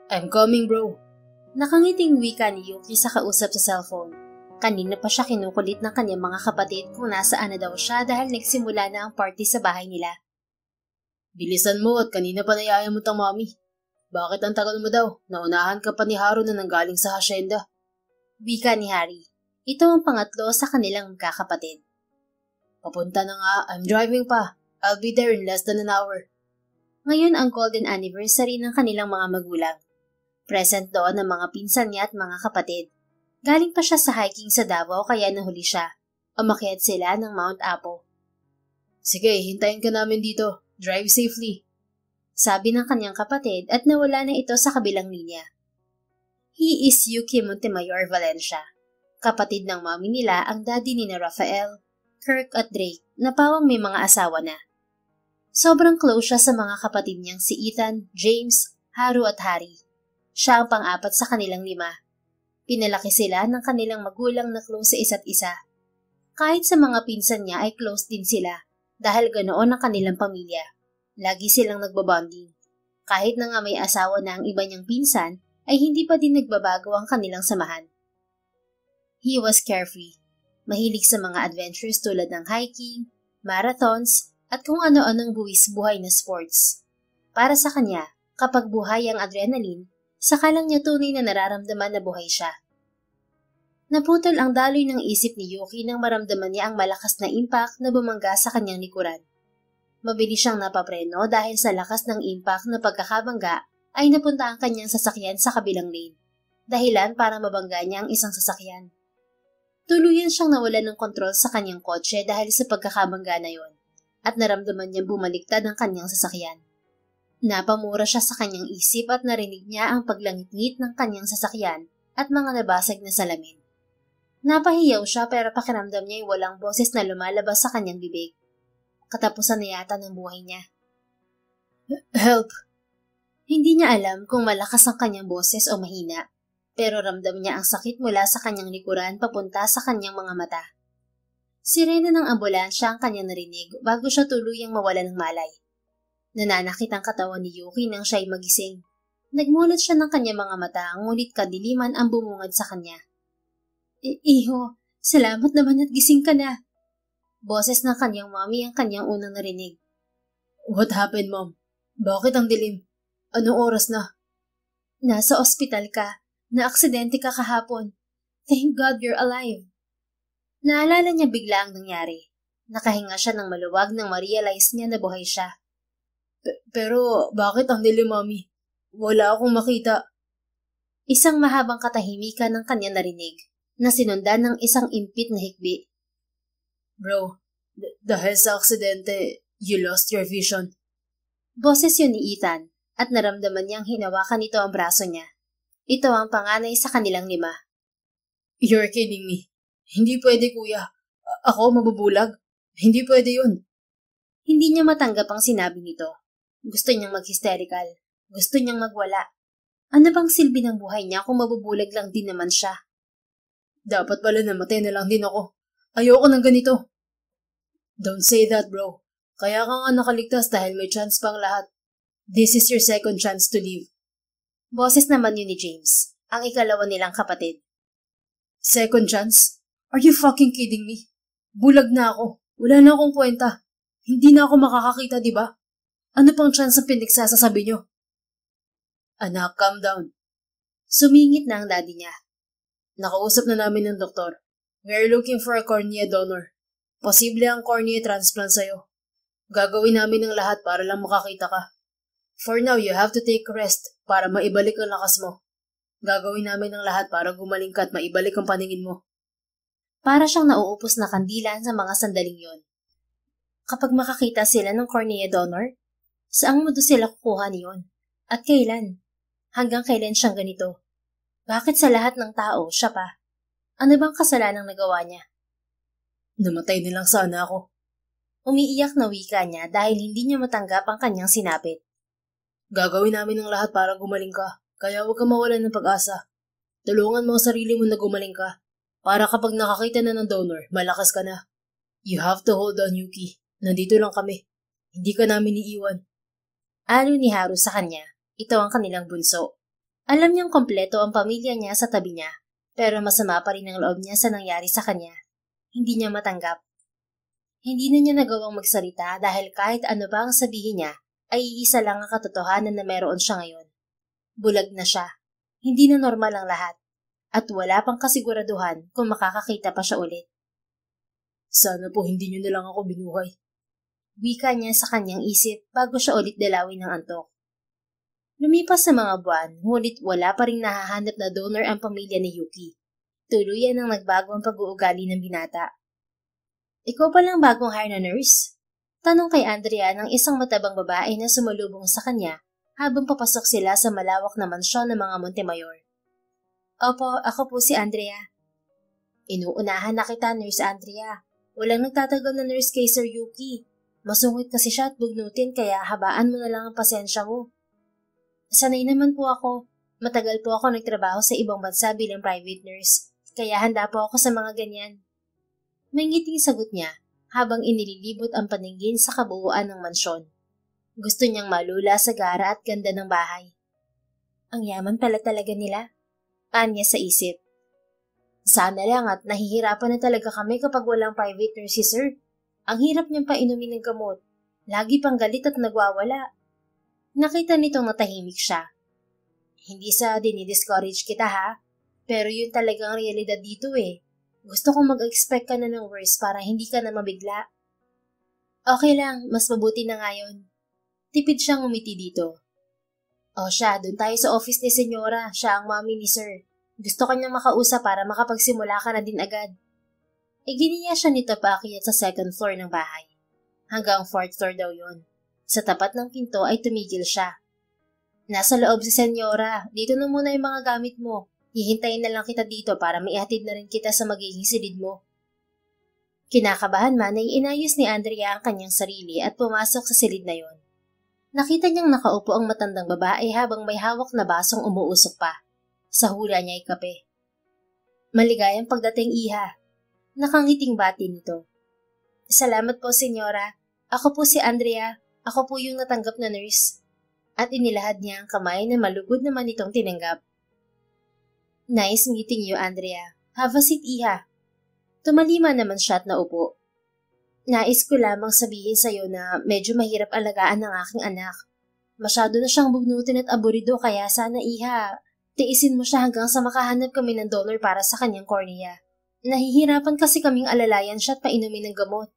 I'm coming, bro. Nakangiting wika ni Yuki sa kausap sa cellphone. Kanina pa siya kinukulit ng kanyang mga kapatid kung nasaan na daw siya dahil nagsimula na ang party sa bahay nila. Bilisan mo at kanina pa nayaya mo tang mami. Bakit ang tagal mo daw? Naunahan ka pa ni Haru na nanggaling sa hasyenda. Wika ni Harry. Ito ang pangatlo sa kanilang magkakapatid. Papunta na nga, I'm driving pa. I'll be there in less than an hour. Ngayon ang golden anniversary ng kanilang mga magulang. Present doon ang mga pinsan niya at mga kapatid. Galing pa siya sa hiking sa Davao kaya nahuli siya. Umakyat sila ng Mount Apo. Sige, hintayin ka namin dito. Drive safely. Sabi ng kanyang kapatid at nawala na ito sa kabilang linya. He is Yuki Montemayor Valencia. Kapatid ng mami nila ang daddy ni na Rafael, Kirk at Drake na pawang may mga asawa na. Sobrang close siya sa mga kapatid niyang si Ethan, James, Haru at Harry. Siya ang pang-apat sa kanilang 5. Pinalaki sila ng kanilang magulang na close sa isa't isa. Kahit sa mga pinsan niya ay close din sila dahil ganoon ang kanilang pamilya. Lagi silang nagbabonding. Kahit na nga may asawa na ang iba niyang pinsan, ay hindi pa din nagbabago ang kanilang samahan. He was carefree. Mahilig sa mga adventures tulad ng hiking, marathons, at kung ano-anong buwis buhay na sports. Para sa kanya, kapag buhay ang adrenaline, saka lang niya tunay na nararamdaman na buhay siya. Naputol ang daloy ng isip ni Yuki nang maramdaman niya ang malakas na impact na bumangga sa kanyang likuran. Mabilis siyang napapreno dahil sa lakas ng impact na pagkakabangga ay napunta ang kanyang sasakyan sa kabilang lane. Dahilan para mabangga niya ang isang sasakyan. Tuluyan siyang nawalan ng kontrol sa kanyang kotse dahil sa pagkakabangga na yon at naramdaman niyang bumaliktad ang kanyang sasakyan. Napamura siya sa kanyang isip at narinig niya ang paglangit-ngit ng kanyang sasakyan at mga nabasag na salamin. Napahiyaw siya pero pakiramdam niya ay walang boses na lumalabas sa kanyang bibig. Katapusan na yata ng buhay niya. Help! Hindi niya alam kung malakas ang kanyang boses o mahina, pero ramdam niya ang sakit mula sa kanyang likuran papunta sa kanyang mga mata. Sirena ng ambulansya ang kanyang narinig bago siya tuluyang mawala ng malay. Nananakit ang katawan ni Yuki nang siya'y magising. Nagmulat siya ng kanyang mga mata, ngunit kadiliman ang bumungad sa kanya. Iho, salamat naman at gising ka na. Boses ng kanyang mami ang kanyang unang narinig. What happened, Mom? Bakit ang dilim? Anong oras na? Nasa ospital ka. Na-aksidente ka kahapon. Thank God you're alive. Naalala niya bigla ang nangyari. Nakahinga siya ng maluwag nang ma-realize niya na buhay siya. Pero bakit ang dilim, Mami? Wala akong makita. Isang mahabang katahimikan ng kanyang narinig na sinundan ng isang impit na hikbi. Bro, dahil sa aksidente, you lost your vision. Boses yun ni Ethan at naramdaman niyang hinawakan nito ang braso niya. Ito ang panganay sa kanilang 5. You're kidding me. Hindi pwede, kuya. Ako mabubulag? Hindi pwede yun. Hindi niya matanggap ang sinabi nito. Gusto niyang mag-hysterical. Gusto niyang magwala. Ano bang silbi ng buhay niya kung mabubulag lang din naman siya? Dapat pala namatay na lang din ako. Ayoko ng ganito. Don't say that, bro. Kaya ka nga nakaligtas dahil may chance pang lahat. This is your second chance to live. Boses naman yun ni James, ang ikalawa nilang kapatid. Second chance? Are you fucking kidding me? Bulag na ako. Wala na akong kwenta. Hindi na ako makakakita, di ba? Ano pang chance ang pinagsasasabi nyo? Anak, calm down. Sumingit na ang daddy niya. Nakausap na namin ng doktor. We're looking for a cornea donor. Posible ang cornea transplant sa'yo. Gagawin namin ang lahat para lang makakita ka. For now, you have to take rest para maibalik ang lakas mo. Gagawin namin ang lahat para gumaling ka at maibalik ang paningin mo. Para siyang nauupos na kandilan sa mga sandaling yon. Kapag makakita sila ng cornea donor, saang mundo sila kukuha niyon? At kailan? Hanggang kailan siyang ganito? Bakit sa lahat ng tao, siya pa? Ano bang kasalanang nagawa niya? Namatay nilang sana ako. Umiiyak na wika niya dahil hindi niya matanggap ang kanyang sinapit. Gagawin namin ang lahat para gumaling ka, kaya huwag kang mawalan ng pag-asa. Tulungan mo ang sarili mo na gumaling ka, para kapag nakakita na ng donor, malakas ka na. You have to hold on, Yuki. Nandito lang kami. Hindi ka namin iiwan. Ano ni Haru sa kanya, ito ang kanilang bunso. Alam niyang kompleto ang pamilya niya sa tabi niya, pero masama pa rin ang loob niya sa nangyari sa kanya. Hindi niya matanggap. Hindi na niya nagawang magsalita dahil kahit ano pa ang sabihin niya, ay iisa lang ang katotohanan na meron siya ngayon. Bulag na siya. Hindi na normal ang lahat. At wala pang kasiguraduhan kung makakakita pa siya ulit. Sana po hindi niyo na lang ako binuhay. Wika niya sa kanyang isip bago siya ulit dalawin ng antok. Lumipas sa mga buwan, ngunit wala pa rin nahahanap na donor ang pamilya ni Yuki. Tuluyan ang nagbago ang pag-uugali ng binata. Ikaw palang bagong hire na nurse? Tanong kay Andrea ng isang matabang babae na sumalubong sa kanya habang papasok sila sa malawak na mansyon ng mga Montemayor. Opo, ako po si Andrea. Inuunahan na kita, Nurse Andrea. Walang nagtatagal na nurse kay Sir Yuki. Masungit kasi siya at bugnutin kaya habaan mo na lang ang pasensya mo. Sanay naman po ako. Matagal po ako nagtrabaho sa ibang bansa bilang private nurse, kaya handa po ako sa mga ganyan. May ngiting sagot niya habang inililibot ang paningin sa kabuuan ng mansyon. Gusto niyang malula sa gara at ganda ng bahay. Ang yaman pala talaga nila, anya sa isip. Sana lang at nahihirapan na talaga kami kapag walang private nurse si Sir. Ang hirap niyang painumin ng gamot. Lagi pang galit at nagwawala. Nakita nitong natahimik siya. Hindi sa dinidiscourage kita ha, pero yun talagang realidad dito eh. Gusto kong mag-expect ka na ng worst para hindi ka na mabigla. Okay lang, mas mabuti na ngayon. Tipid siyang umiti dito. O siya, dun tayo sa office ni Senyora, siya ang mami ni Sir. Gusto kanyang makausap para makapagsimula ka na din agad. Iginiya siya nito paakyat sa second floor ng bahay. Hanggang fourth floor daw yun. Sa tapat ng pinto ay tumigil siya. Nasa loob si Senyora, dito na muna yung mga gamit mo. Hihintayin na lang kita dito para maihatid na rin kita sa magiging silid mo. Kinakabahan man ay inayos ni Andrea ang kanyang sarili at pumasok sa silid na yon. Nakita niyang nakaupo ang matandang babae habang may hawak na basong umuusok pa. Sa hula niya ay kape. Maligayang pagdating, Iha. Nakangiting bati nito. Salamat po, Senyora. Ako po si Andrea. Ako po yung natanggap na nurse. At inilahad niya ang kamay na malugod naman itong tinanggap. Nice meeting you, Andrea. Have a seat, Iha. Tumalima naman siya at naupo. Nais ko lamang sabihin sa'yo na medyo mahirap alagaan ng aking anak. Masyado na siyang bugnutin at aburido kaya sana, Iha, tiisin mo siya hanggang sa makahanap kami ng donor para sa kanyang cornea. Nahihirapan kasi kaming alalayan siya at painumin ng gamot.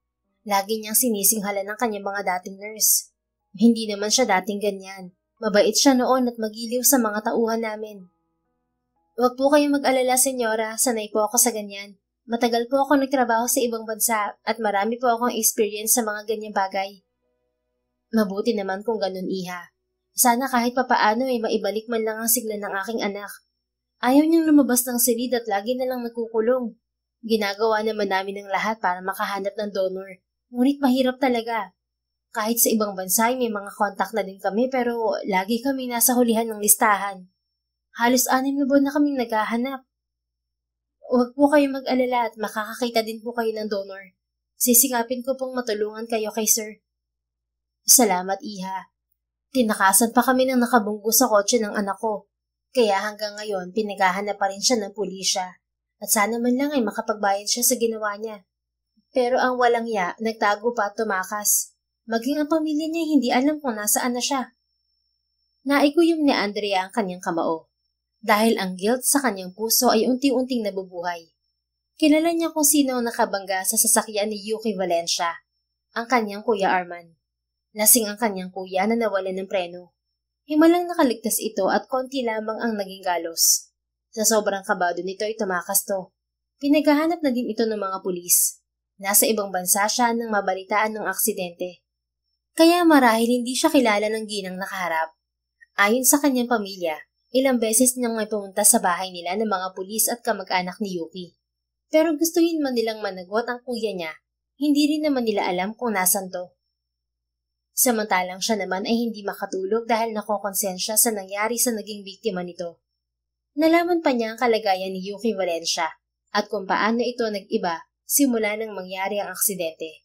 Lagi niyang sinisinghalan ng kanyang mga dating nurse. Hindi naman siya dating ganyan. Mabait siya noon at magiliw sa mga tauhan namin. Huwag po kayong mag-alala, Senyora. Sanay po ako sa ganyan. Matagal po ako nagtrabaho sa ibang bansa at marami po akong experience sa mga ganyang bagay. Mabuti naman kung ganun, Iha. Sana kahit papaano ay maibalik man lang ang sigla ng aking anak. Ayaw niyang lumabas ng silid at lagi na lang nagkukulong. Ginagawa naman namin ang lahat para makahanap ng donor. Ngunit mahirap talaga. Kahit sa ibang bansa ay may mga kontak na din kami pero lagi kami nasa hulihan ng listahan. Halos 6 na buwan na kaming naghahanap. Huwag po kayong mag-alala at makakakita din po kayo ng donor. Sisikapin ko pong matulungan kayo kay Sir. Salamat, Iha. Tinakasan pa kami ng nakabunggo sa kotse ng anak ko. Kaya hanggang ngayon pinaghahanap pa rin siya ng pulisya. At sana man lang ay makapagbayad siya sa ginawa niya. Pero ang walang ya, nagtago pa at tumakas. Maging ang pamilya niya hindi alam kung nasaan na siya. Naikuyom ni Andrea ang kanyang kamao. Dahil ang guilt sa kanyang puso ay unti-unting nabubuhay. Kilala niya kung sino ang nakabangga sa sasakyan ni Yuki Valencia, ang kanyang kuya Arman. Lasing ang kanyang kuya na nawalan ng preno. Himalang nakaligtas ito at konti lamang ang naging galos. Sa sobrang kabado nito ay tumakas to. Pinaghahanap na din ito ng mga pulis. Nasa ibang bansa siya nang mabalitaan ng aksidente. Kaya marahil hindi siya kilala ng ginang nakaharap. Ayon sa kanyang pamilya, ilang beses niyang may pumunta sa bahay nila ng mga pulis at kamag-anak ni Yuki. Pero gustuhin man nilang managwat ang kuya niya, hindi rin naman nila alam kung nasan to. Samantalang siya naman ay hindi makatulog dahil nakokonsensya sa nangyari sa naging biktima nito. Nalaman pa niya ang kalagayan ni Yuki Valencia at kung paano ito nag-iba simula nang mangyari ang aksidente.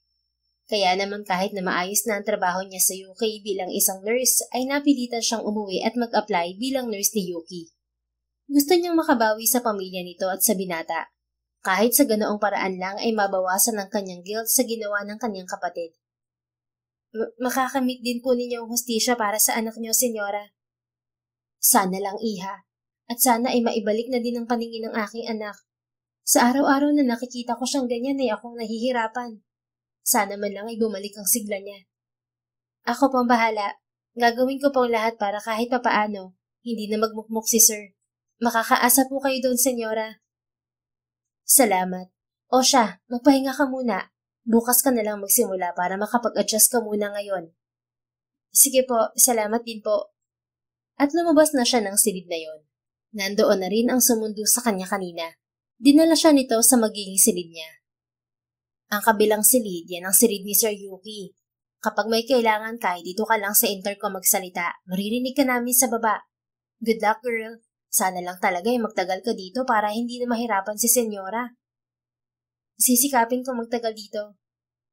Kaya naman kahit na maayos na ang trabaho niya sa UK bilang isang nurse ay napilitan siyang umuwi at mag-apply bilang nurse ni Yuki. Gusto niyang makabawi sa pamilya nito at sa binata. Kahit sa ganoong paraan lang ay mabawasan ang kanyang guilt sa ginawa ng kanyang kapatid. Makakamit din po ninyo ang hustisya para sa anak niyo, senyora. Sana lang, iha. At sana ay maibalik na din ang paningin ng aking anak. Sa araw-araw na nakikita ko siyang ganyan ay akong nahihirapan. Sana man lang ay bumalik ang sigla niya. Ako pong bahala. Gagawin ko pong lahat para kahit papaano, hindi na magmukmuk si sir. Makakaasa po kayo doon, senyora. Salamat. O siya, magpahinga ka muna. Bukas ka na lang magsimula para makapag-adjust ka muna ngayon. Sige po, salamat din po. At lumabas na siya ng silid na yon. Nandoon na rin ang sumundo sa kanya kanina. Dinala siya nito sa magiging silid niya. Ang kabilang silid, yan ang silid ni Sir Yuki. Kapag may kailangan ka, dito ka lang sa intercom magsalita. Maririnig ka namin sa baba. Good luck, girl. Sana lang talaga ay magtagal ka dito para hindi na mahirapan si senyora. Sisikapin ko magtagal dito.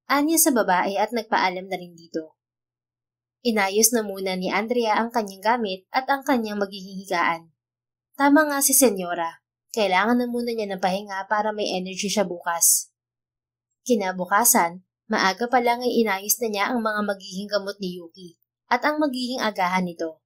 Anya sa babae at nagpaalam na rin dito. Inayos na muna ni Andrea ang kanyang gamit at ang kanyang magiging higaan. Tama nga si senyora. Kailangan na muna niya ng pahinga para may energy siya bukas. Kinabukasan, maaga pa lang ay inayos na niya ang mga magiging gamot ni Yuki at ang magiging agahan nito.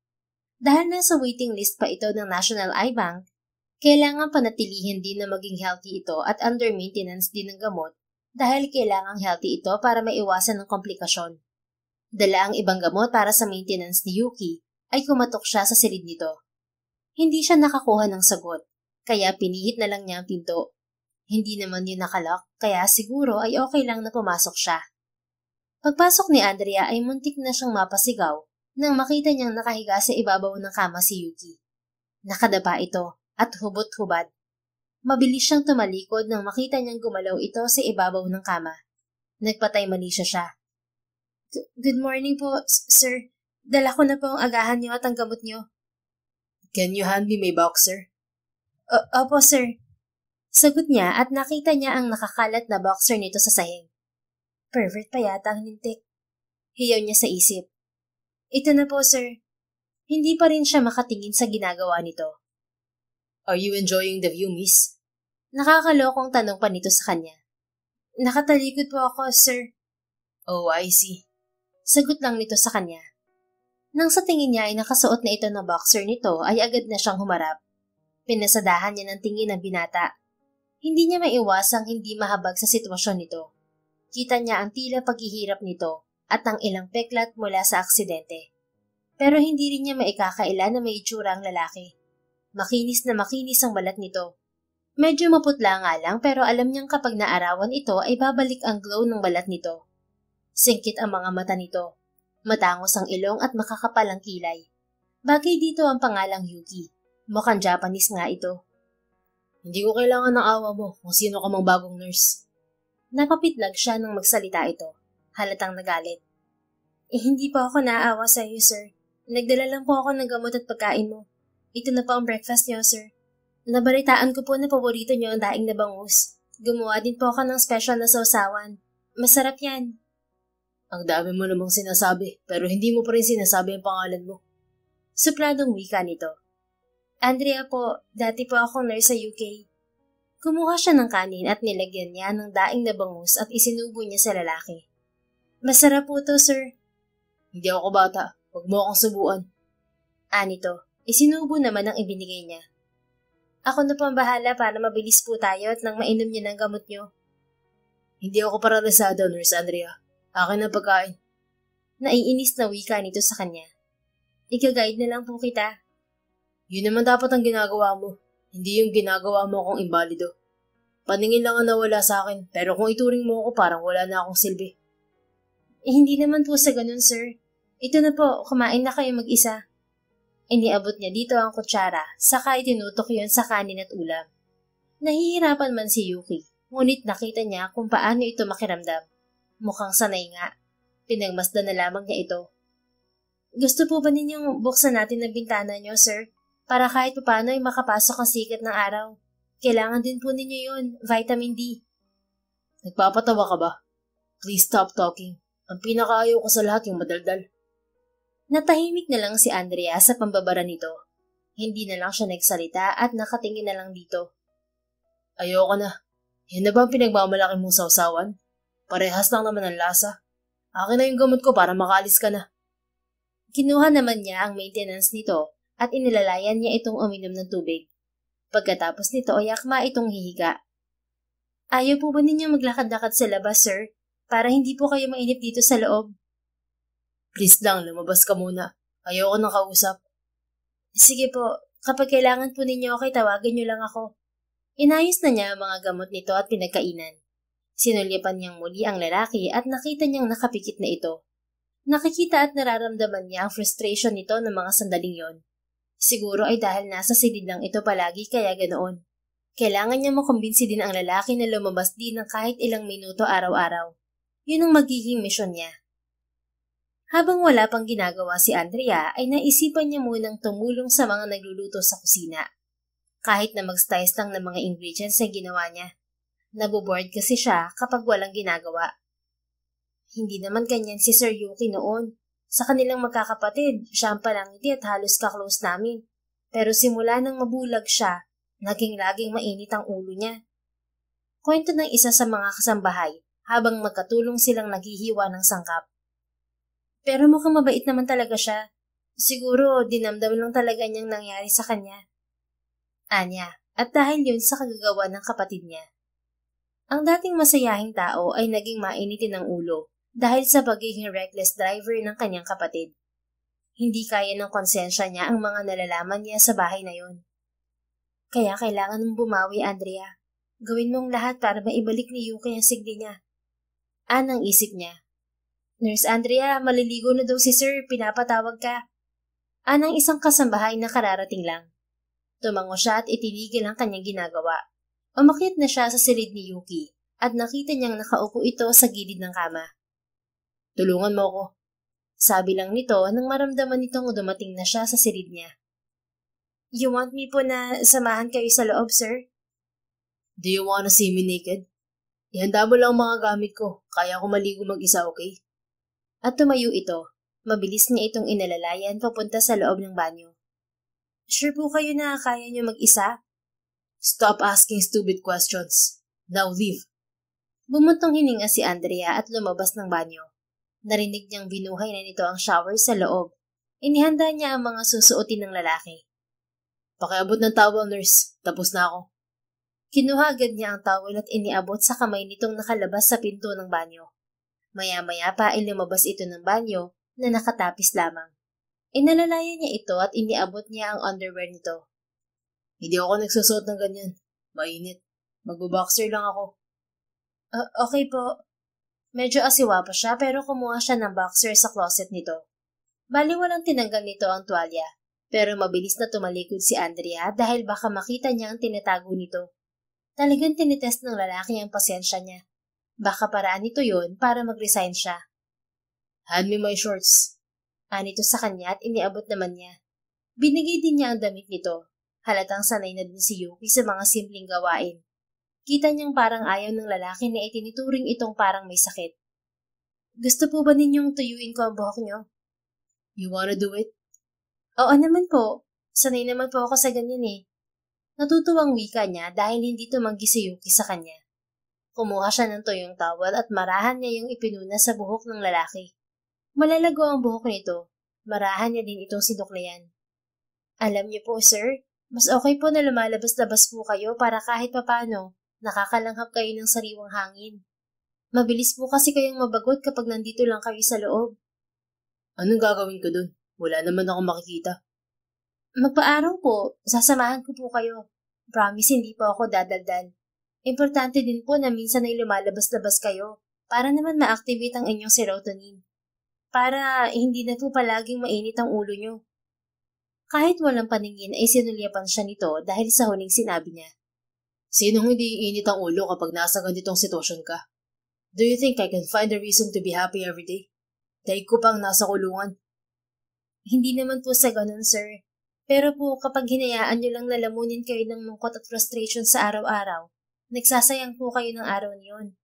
Dahil nasa waiting list pa ito ng National Eye Bank, kailangan panatilihin din na maging healthy ito at under maintenance din ng gamot dahil kailangang healthy ito para maiwasan ng komplikasyon. Dala ang ibang gamot para sa maintenance ni Yuki ay kumatok siya sa silid nito. Hindi siya nakakuha ng sagot. Kaya pinihit na lang niya ang pinto. Hindi naman yun nakalock, kaya siguro ay okay lang na pumasok siya. Pagpasok ni Andrea ay muntik na siyang mapasigaw nang makita niyang nakahiga sa ibabaw ng kama si Yuki. Nakadapa ito at hubot-hubad. Mabilis siyang tumalikod nang makita niyang gumalaw ito sa ibabaw ng kama. Nagpatay malisya siya. Good morning po, sir. Dala ko na po ang agahan niyo at ang gamot niyo. Can you hand me my boxer? Opo, sir. Sagot niya at nakita niya ang nakakalat na boxer nito sa sahig. Pervert pa yata ang lintik. Hiyaw niya sa isip. Ito na po, sir. Hindi pa rin siya makatingin sa ginagawa nito. Are you enjoying the view, miss? Nakakalokong tanong pa nito sa kanya. Nakatalikod po ako, sir. Oh, I see. Sagot lang nito sa kanya. Nang sa tingin niya ay nakasuot na ito ng boxer nito ay agad na siyang humarap. Pinasadahan niya ng tingin ng binata. Hindi niya maiwasang hindi mahabag sa sitwasyon nito. Kita niya ang tila paghihirap nito at ang ilang peklat mula sa aksidente. Pero hindi rin niya maikakaila na may itsura ang lalaki. Makinis na makinis ang balat nito. Medyo maputla nga lang pero alam niyang kapag naarawan ito ay babalik ang glow ng balat nito. Singkit ang mga mata nito. Matangos ang ilong at makakapal ang kilay. Bagay dito ang pangalang Yuki. Mukhang Japanese nga ito. Hindi ko kailangan ng awa mo kung sino ka mang bagong nurse. Napapitlag siya nang magsalita ito. Halatang nagalit. Hindi pa ako naaawa sa iyo, sir. Nagdala lang po ako ng gamot at pagkain mo. Ito na po ang breakfast niyo, sir. Nabalitaan ko po na paborito niyo ang daing na bangus. Gumawa din po ako ng special na sausawan. Masarap yan. Ang dami mo namang sinasabi, pero hindi mo pa rin sinasabi ang pangalan mo. Supladong wika nito. Andrea po, dati po akong nurse sa UK. Kumuha siya ng kanin at nilagyan niya ng daing na bangus at isinubo niya sa lalaki. Masarap po to, sir. Hindi ako bata. Huwag mo akong subuan. Nito, isinubo naman ang ibinigay niya. Ako na po ang bahala para mabilis po tayo at nang mainom niyo ng gamot niyo. Hindi ako paralisado, Nurse Andrea. Akin ang pagkain. Naiinis na wika nito sa kanya. Ika-guide na lang po kita. Yun naman dapat ang ginagawa mo. Hindi yung ginagawa mo akong imbalido. Paningin lang ang nawala sa akin, pero kung ituring mo ako parang wala na akong silbi. Hindi naman po sa ganun, sir. Ito na po, kumain na kayo mag-isa. Iniabot niya dito ang kutsara, saka itinutok yun sa kanin at ulam. Nahihirapan man si Yuki, ngunit nakita niya kung paano ito makiramdam. Mukhang sanay nga. Pinagmasdan na lamang niya ito. Gusto po ba ninyong buksan natin ang bintana niyo, sir? Para kahit paano ay makapasok ang sikat ng araw. Kailangan din po ninyo yun, vitamin D. Nagpapatawa ka ba? Please stop talking. Ang pinakaayaw ko sa lahat yung madaldal. Natahimik na lang si Andrea sa pambabara nito. Hindi na lang siya nagsalita at nakatingin na lang dito. Ayoko na. Yan na ba ang pinagmamalaki mong sausawan? Parehas lang naman ang lasa. Akin na yung gamot ko para makaalis ka na. Kinuha naman niya ang maintenance nito at inilalayan niya itong uminom ng tubig. Pagkatapos nito ay akma itong hihiga. Ayaw po ba ninyo maglakad-lakad sa labas, sir? Para hindi po kayo mainip dito sa loob. Please lang, lumabas ka muna. Ayoko nang kausap. Sige po, kapag kailangan po ninyo ako, tawagan niyo lang ako. Inayos na niya ang mga gamot nito at pinagkainan. Sinulyapan niyang muli ang lalaki at nakita niyang nakapikit na ito. Nakikita at nararamdaman niya ang frustration nito ng mga sandaling yon. Siguro ay dahil nasa silid lang ito palagi kaya ganoon. Kailangan niya makumbinsi din ang lalaki na lumabas din ng kahit ilang minuto araw-araw. Yun ang magiging misyon niya. Habang wala pang ginagawa si Andrea ay naisipan niya munang tumulong sa mga nagluluto sa kusina. Kahit na mag-slice lang ng mga ingredients na ginawa niya. Naboboard kasi siya kapag walang ginagawa. Hindi naman ganyan si Sir Yuki noon. Sa kanilang magkakapatid, siya ang palangiti at halos ka-close namin. Pero simula nang mabulag siya, naging laging mainit ang ulo niya. Kwento ng isa sa mga kasambahay habang magkatulong silang naghihiwa ng sangkap. Pero mukhang mabait naman talaga siya. Siguro dinamdam lang talaga niyang nangyari sa kanya. Anya, at dahil yun sa kagagawa ng kapatid niya. Ang dating masayahing tao ay naging mainitin ng ulo dahil sa pagiging reckless driver ng kanyang kapatid. Hindi kaya ng konsensya niya ang mga nalalaman niya sa bahay na yun. Kaya kailangan mong bumawi, Andrea. Gawin mong lahat para maibalik ni Yuki ang sigli niya. Anang isip niya. Nurse Andrea, maliligo na daw si Sir, pinapatawag ka. Anang isang kasambahay na kararating lang. Tumango siya at itinigil ang kanyang ginagawa. Umakyat na siya sa silid ni Yuki at nakita niyang nakaupo ito sa gilid ng kama. Tulungan mo ako. Sabi lang nito nang maramdaman nitong dumating na siya sa silid niya. You want me po na samahan kayo sa loob, sir? Do you wanna see me naked? Ihanda mo lang mga gamit ko. Kaya ko maligo mag-isa, okay? At tumayo ito. Mabilis niya itong inalalayan papunta sa loob ng banyo. Sure po kayo na kaya niyo mag-isa? Stop asking stupid questions. Now leave. Bumuntong hininga si Andrea at lumabas ng banyo. Narinig niyang binuhay na nito ang shower sa loob. Inihanda niya ang mga susuotin ng lalaki. Pakiabot ng towel, nurse. Tapos na ako. Kinuha agad niya ang towel at iniabot sa kamay nitong nakalabas sa pinto ng banyo. Maya-maya pa ay lumabas ito ng banyo na nakatapis lamang. Inalalayan niya ito at iniabot niya ang underwear nito. Hindi ako nagsusuot ng ganyan. Mainit. Magbo-boxer lang ako. Okay po. Medyo asiwa pa siya pero kumuha siya ng boxer sa closet nito. Bali walang tinanggal nito ang tuwalya. Pero mabilis na tumalikod si Andrea dahil baka makita niya ang tinatago nito. Talagang tinitest ng lalaki ang pasensya niya. Baka paraan nito yun para mag-resign siya. Hand me my shorts. Anito sa kanya at iniabot naman niya. Binigay din niya ang damit nito. Halatang sanay na din si Yuki sa mga simpleng gawain. Kita niyang parang ayaw ng lalaki na itinituring itong parang may sakit. Gusto po ba ninyong tuyuin ko ang buhok niyo? You wanna do it? Oo naman po. Sanay naman po ako sa ganyan eh. Natutuwang wika niya dahil hindi tumanggi si Yuki sa kanya. Kumuha siya ng tuyong towel at marahan niya yung ipinuna sa buhok ng lalaki. Malalago ang buhok nito. Marahan niya din itong sinuklayan. Alam niyo po, sir, mas okay po na lumalabas-labas po kayo para kahit papano nakakalanghap kayo ng sariwang hangin. Mabilis po kasi kayong mabagot kapag nandito lang kayo sa loob. Anong gagawin ko dun? Wala naman ako makikita. Magpa-araw po, sasamahan ko po kayo. Promise hindi po ako dadaldal. Importante din po na minsan ay lumalabas-labas kayo para naman ma-activate ang inyong serotonin. Para hindi na po palaging mainit ang ulo nyo. Kahit walang paningin ay sinulyapan siya nito dahil sa huling sinabi niya. Sinong hindi iinit ang ulo kapag nasa ganitong sitwasyon ka? Do you think I can find a reason to be happy every day? Dahil ko pang nasa kulungan. Hindi naman po sa ganun, sir. Pero po kapag hinayaan nyo lang nalamunin kayo ng lungkot at frustration sa araw-araw, nagsasayang po kayo ng araw niyon.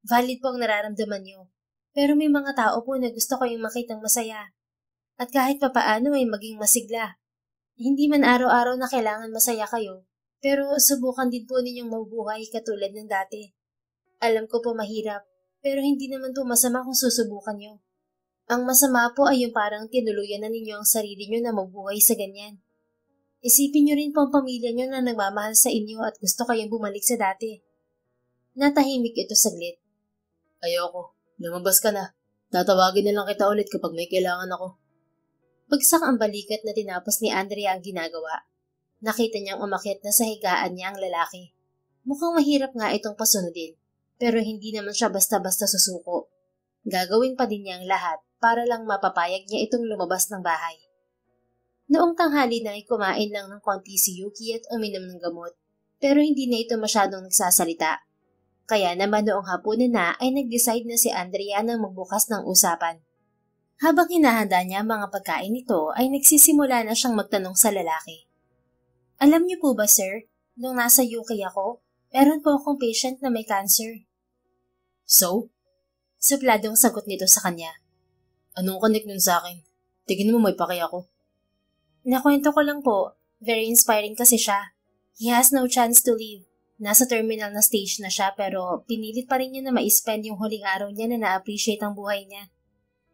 Valid po ang nararamdaman nyo. Pero may mga tao po na gusto kayong makitang masaya. At kahit papaano ay maging masigla. Hindi man araw-araw na kailangan masaya kayo, pero subukan din po ninyong mabuhay katulad ng dati. Alam ko po mahirap, pero hindi naman po masama kung susubukan nyo. Ang masama po ay yung parang tinuluyan na ninyo ang sarili nyo na mabuhay sa ganyan. Isipin nyo rin po ang pamilya nyo na nagmamahal sa inyo at gusto kayong bumalik sa dati. Natahimik ito saglit. Ayoko. Lumabas ka na. Tatawagin na lang kita ulit kapag may kailangan ako. Bagsak ang balikat na tinapos ni Andrea ang ginagawa. Nakita niyang umakyat na sa higaan niya ang lalaki. Mukhang mahirap nga itong pasunodin, pero hindi naman siya basta-basta susuko. Gagawin pa din niya ang lahat para lang mapapayag niya itong lumabas ng bahay. Noong tanghali na ay kumain lang ng konti si Yuki at uminom ng gamot, pero hindi na ito masyadong nagsasalita. Kaya naman noong hapunan na ay nag-decide na si Andrea na magbukas ng usapan. Habang hinahanda niya ang mga pagkain nito ay nagsisimula na siyang magtanong sa lalaki. Alam niyo po ba sir, nung nasa UK ako, meron po akong patient na may cancer. So? Supladong sagot nito sa kanya. Anong connect nun sa akin? Tingin mo may paki ako? Nakwento ko lang po, very inspiring kasi siya. He has no chance to live. Nasa terminal na stage na siya pero pinilit pa rin niya na ma-spend yung huling araw niya na na-appreciate ang buhay niya.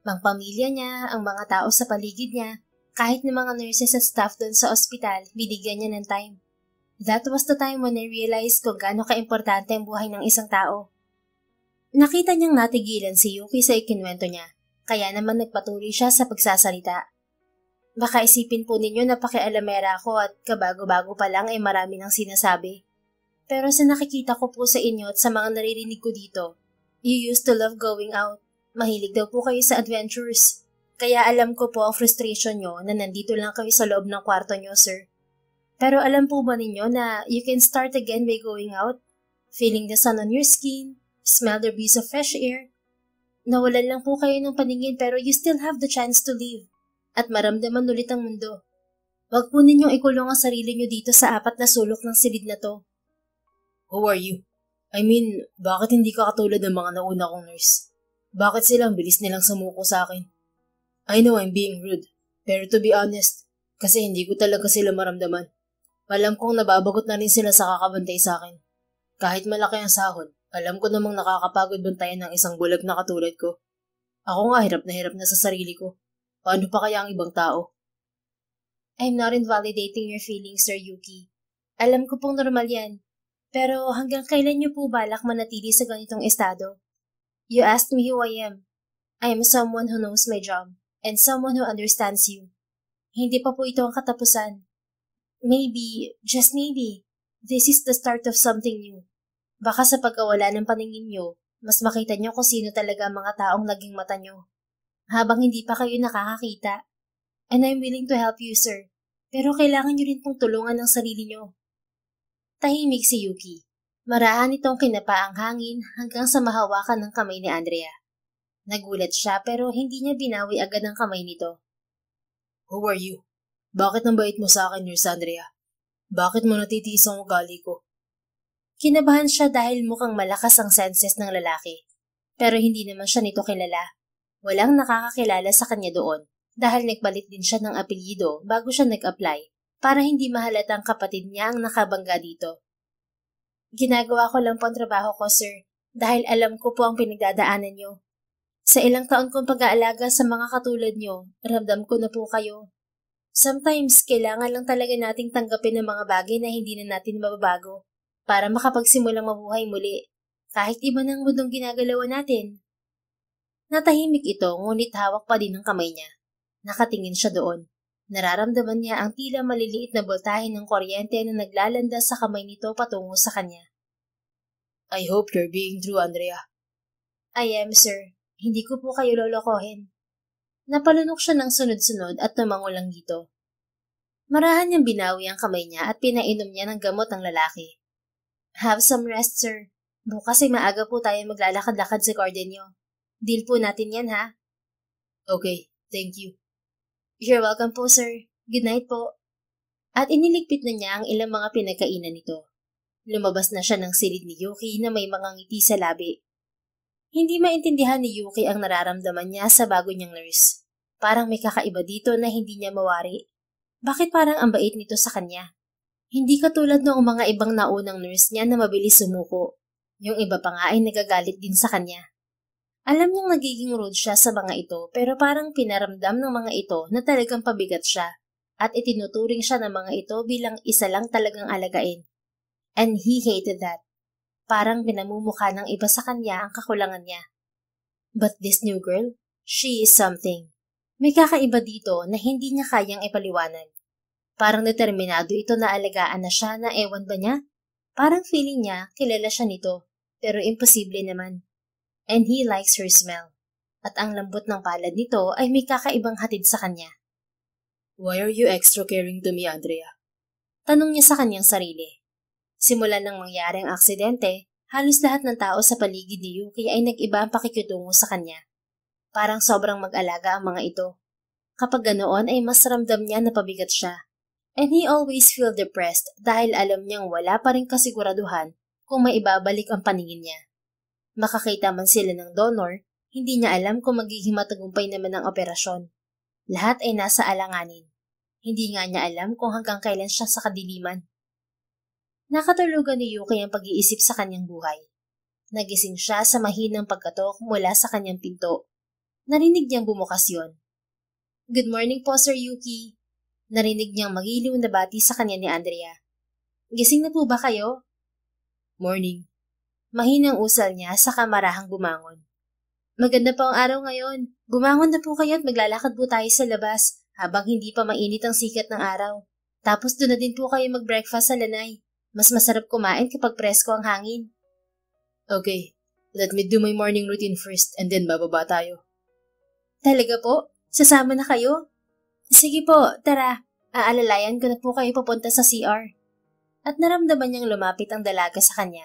Ang pamilya niya, ang mga tao sa paligid niya, kahit ng mga nurses at staff doon sa ospital, binigyan niya ng time. That was the time when I realized kung gaano ka-importante ang buhay ng isang tao. Nakita niyang natigilan si Yuki sa ikinwento niya, kaya naman nagpatuloy siya sa pagsasalita. Baka isipin po ninyo na pakialamera ako at kabago-bago pa lang ay marami nang sinasabi. Pero sa nakikita ko po sa inyo at sa mga naririnig ko dito, you used to love going out. Mahilig daw po kayo sa adventures. Kaya alam ko po ang frustration nyo na nandito lang kayo sa loob ng kwarto nyo, sir. Pero alam po ba ninyo na you can start again by going out? Feeling the sun on your skin, smell the breeze of fresh air. Nawalan lang po kayo ng paningin pero you still have the chance to live. At maramdaman ulit ang mundo. Huwag po ninyong ikulong ang sarili nyo dito sa 4 na sulok ng silid na to. Who are you? I mean, bakit hindi ka katulad ng mga nauna kong nurse? Bakit silang bilis nilang sumuko sa akin? I know I'm being rude, pero to be honest, kasi hindi ko talaga sila maramdaman. Alam kong nababagot na rin sila sa kakabantay sa akin. Kahit malaki ang sahod, alam ko namang nakakapagod bantayan ng isang bulag na katulad ko. Ako nga hirap na sa sarili ko. Paano pa kaya ang ibang tao? I'm not invalidating your feelings, Sir Yuki. Alam ko pong normal yan. Pero hanggang kailan niyo po balak manatili sa ganitong estado? You asked me who I am. I am someone who knows my job and someone who understands you. Hindi pa po ito ang katapusan. Maybe, just maybe, this is the start of something new. Baka sa pagkawala ng paningin niyo, mas makita niyo kung sino talaga ang mga taong naging mata niyo. Habang hindi pa kayo nakakakita. And I'm willing to help you, sir. Pero kailangan niyo rin pong tulungan ang sarili niyo. Tahimik si Yuki. Marahan itong kinapa ang hangin hanggang sa mahawakan ng kamay ni Andrea. Nagulat siya pero hindi niya binawi agad ang kamay nito. Who are you? Bakit ang bait mo sa akin, Nurse Andrea? Bakit mo natitiis ang ugali ko? Kinabahan siya dahil mukhang malakas ang senses ng lalaki. Pero hindi naman siya nito kilala. Walang nakakakilala sa kanya doon dahil nagbalit din siya ng apelyido bago siya nag-apply para hindi mahalata ang kapatid niya ang nakabangga dito. Ginagawa ko lang po ang trabaho ko, sir, dahil alam ko po ang pinagdadaanan niyo. Sa ilang taon kong pag-aalaga sa mga katulad niyo, ramdam ko na po kayo. Sometimes, kailangan lang talaga nating tanggapin ang mga bagay na hindi na natin mababago para makapagsimulang mabuhay muli, kahit iba ng mundong ginagalawan natin. Natahimik ito, ngunit hawak pa din ang kamay niya. Nakatingin siya doon. Nararamdaman niya ang tila maliliit na boltahe ng kuryente na naglalanda sa kamay nito patungo sa kanya. I hope you're being true, Andrea. I am, sir. Hindi ko po kayo lolokohin. Napalunok siya ng sunod-sunod at tumango lang dito. Marahan niyang binawi ang kamay niya at pinainom niya ng gamot ang lalaki. Have some rest, sir. Bukas ay maaga po tayo maglalakad-lakad sa garden niyo. Deal po natin yan, ha? Okay, thank you. You're welcome po, sir. Good night po. At iniligpit na niya ang ilang mga pinagkainan nito. Lumabas na siya ng silid ni Yuki na may mga ngiti sa labi. Hindi maintindihan ni Yuki ang nararamdaman niya sa bago niyang nurse. Parang may kakaiba dito na hindi niya mawari. Bakit parang ang bait nito sa kanya? Hindi katulad ng mga ibang naunang nurse niya na mabilis sumuko. Yung iba pa nga ay nagagalit din sa kanya. Alam niyang nagiging rude siya sa mga ito pero parang pinaramdam ng mga ito na talagang pabigat siya at itinuturing siya ng mga ito bilang isa lang talagang alagain. And he hated that. Parang pinamumukha ng iba sa kanya ang kakulangan niya. But this new girl, she is something. May kakaiba dito na hindi niya kayang ipaliwanag. Parang determinado ito na alagaan na siya na ewan ba niya? Parang feeling niya kilala siya nito pero imposible naman. And he likes her smell. At ang lambot ng palad nito ay may kakaibang hatid sa kanya. Why are you extra caring to me, Andrea? Tanong niya sa kanyang sarili. Simula nang mangyari ang aksidente, halos lahat ng tao sa paligid ni Yuki ay nag-iba ang pakikitungo sa kanya. Parang sobrang mag-alaga ang mga ito. Kapag ganoon ay mas ramdam niya na pabigat siya. And he always feel depressed dahil alam niyang wala pa rin kasiguraduhan kung may ibabalik ang paningin niya. Makakita man sila ng donor, hindi niya alam kung magiging matagumpay naman ang operasyon. Lahat ay nasa alanganin. Hindi nga niya alam kung hanggang kailan siya sa kadiliman. Nakatulugan ni Yuki ang pag-iisip sa kanyang buhay. Nagising siya sa mahinang pagkatok mula sa kanyang pinto. Narinig niyang bumukas yun. Good morning po, Sir Yuki. Narinig niyang magiliw na bati sa kanya ni Andrea. Gising na po ba kayo? Morning. Mahinang usal niya sa kamarahang bumangon. Maganda po ang araw ngayon. Bumangon na po kayo at maglalakad po tayo sa labas habang hindi pa mainit ang sikat ng araw. Tapos doon na din po kayo mag-breakfast sa lanay. Mas masarap kumain kapag presko ang hangin. Okay, let me do my morning routine first and then bababa tayo. Talaga po? Sasama na kayo? Sige po, tara. Aalalayan ko na po kayo papunta sa CR. At naramdaman niyang lumapit ang dalaga sa kanya.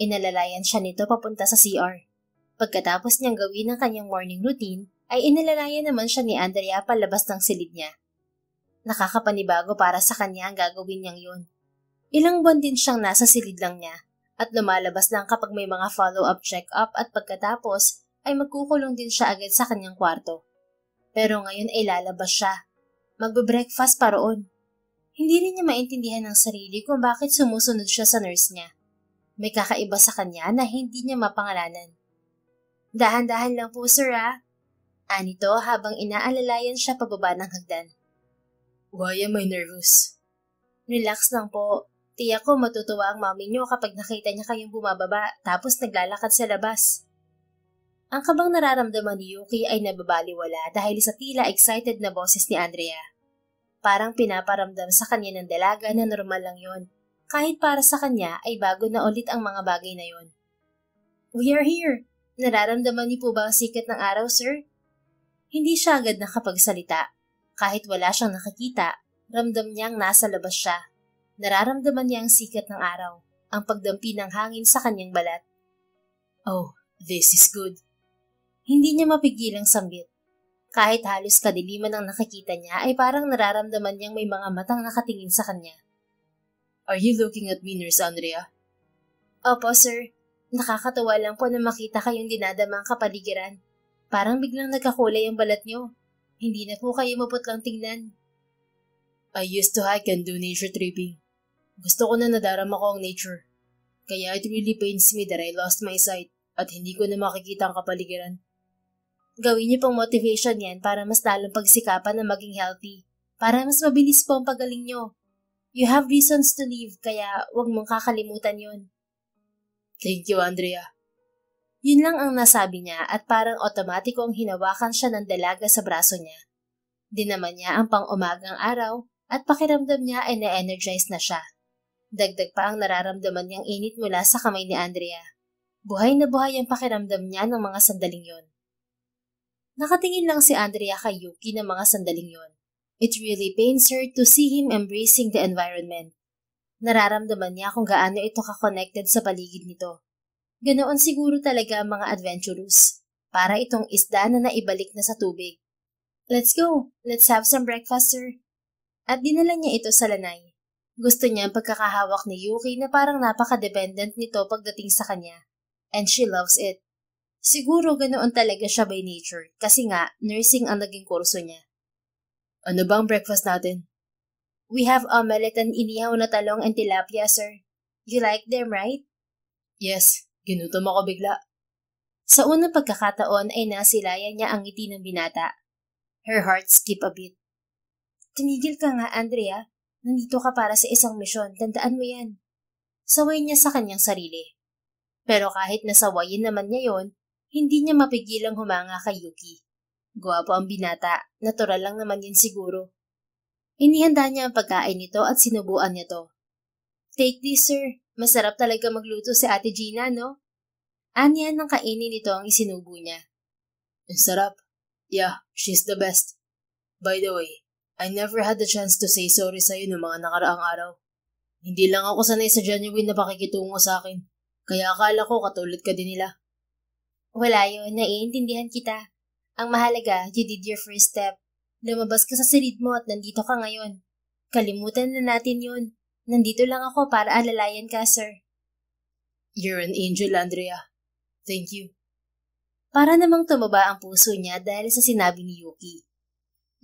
Inalalayan siya nito papunta sa CR. Pagkatapos niyang gawin ang kanyang morning routine, ay inalalayan naman siya ni Andrea palabas ng silid niya. Nakakapanibago para sa kanya ang gagawin niyang yun. Ilang buwan din siyang nasa silid lang niya at lumalabas lang kapag may mga follow-up check-up at pagkatapos ay magkukulong din siya agad sa kanyang kwarto. Pero ngayon ay lalabas siya. Magbe-breakfast pa roon. Hindi rin niya maintindihan ng sarili kung bakit sumusunod siya sa nurse niya. May kakaiba sa kanya na hindi niya mapangalanan. Dahan-dahan lang po, sir, ah. Anito habang inaalalayan siya pababa ng hagdan. Why am I nervous? Relax lang po. Tiyak ko matutuwa ang mami niyo kapag nakita niya kayong bumababa tapos naglalakad sa labas. Ang kabang nararamdaman ni Yuki ay nababaliwala dahil sa tila excited na boses ni Andrea. Parang pinaparamdam sa kanya ng dalaga na normal lang yon. Kahit para sa kanya ay bago na ulit ang mga bagay na yon. We are here! Nararamdaman niyo po ba ang sikat ng araw, sir? Hindi siya agad nakapagsalita. Kahit wala siyang nakakita, ramdam niyang nasa labas siya. Nararamdaman niya ang sikat ng araw, ang pagdampi ng hangin sa kanyang balat. Oh, this is good. Hindi niya mapigilang sambit. Kahit halos kadiliman ang nakikita niya ay parang nararamdaman niyang may mga matang nakatingin sa kanya. Are you looking at me, Nurse Andrea? Opo, sir. Nakakatawa lang po na makita kayong dinadama ang kapaligiran. Parang biglang nagkakulay ang balat niyo. Hindi na po kayo maputlang tingnan. I used to hike and do nature tripping. Gusto ko na nadarama ko ang nature. Kaya it really pains me that I lost my sight at hindi ko na makikita ang kapaligiran. Gawin niyo pong motivation yan para mas lalong pagsikapan na maging healthy. Para mas mabilis po ang pagaling niyo. You have reasons to live, kaya huwag mong kakalimutan yon. Thank you, Andrea. Yun lang ang nasabi niya at parang otomatikong hinawakan siya ng dalaga sa braso niya. Dinaman niya ang pang-umagang araw at pakiramdam niya ay na-energize na siya. Dagdag pa ang nararamdaman niyang init mula sa kamay ni Andrea. Buhay na buhay ang pakiramdam niya ng mga sandaling yon. Nakatingin lang si Andrea kay Yuki ng mga sandaling yon. It really pains her to see him embracing the environment. Nararamdaman niya kung gaano ito ka-connected sa paligid nito. Ganoon siguro talaga ang mga adventurous. Para itong isda na naibalik na sa tubig. Let's go! Let's have some breakfast, sir. At dinala niya ito sa lanay. Gusto niya ang pagkakahawak ni Yuki na parang napaka-dependent nito pagdating sa kanya. And she loves it. Siguro ganoon talaga siya by nature kasi nga nursing ang naging kurso niya. Ano ba ang breakfast natin? We have omelette and inihaw na talong and tilapia, sir. You like them, right? Yes, ginutom ako bigla. Sa unang pagkakataon ay nasilayan niya ang ngiti ng binata. Her heart skipped a beat. Tumigil ka nga, Andrea. Nandito ka para sa isang misyon. Tandaan mo yan. Saway niya sa kanyang sarili. Pero kahit nasawayin naman niya yon, hindi niya mapigilang humanga kay Yuki. Gwapo ang binata. Natural lang naman yun siguro. Inihanda niya ang pagkain nito at sinubuan niya to. Take this, sir. Masarap talaga magluto si Ate Gina, no? Anya ng kainin nito ang isinubo niya. Ang sarap. Yeah, she's the best. By the way, I never had the chance to say sorry sa'yo noong mga nakaraang araw. Hindi lang ako sanay sa genuine na pakikitungo sa akin. Kaya akala ko katulad ka din nila. Wala yun, naiintindihan kita. Ang mahalaga, you did your first step. Lumabas ka sa silid mo at nandito ka ngayon. Kalimutan na natin yun. Nandito lang ako para alalayan ka, sir. You're an angel, Andrea. Thank you. Para namang tumaba ang puso niya dahil sa sinabi ni Yuki.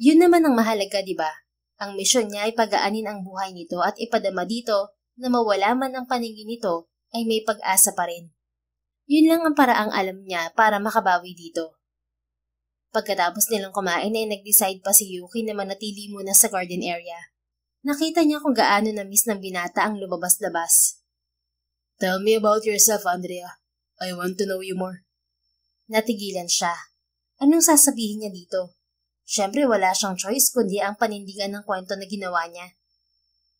Yun naman ang mahalaga, di ba? Ang misyon niya ay pagaanin ang buhay nito at ipadama dito na mawala man ang paningin nito ay may pag-asa pa rin. Yun lang ang paraang alam niya para makabawi dito. Pagkatapos nilang kumain ay nag-decide pa si Yuki na manatili muna sa garden area. Nakita niya kung gaano na-miss ng binata ang lumabas-labas. Tell me about yourself, Andrea. I want to know you more. Natigilan siya. Anong sasabihin niya dito? Siyempre wala siyang choice kundi ang panindigan ng kwento na ginawa niya.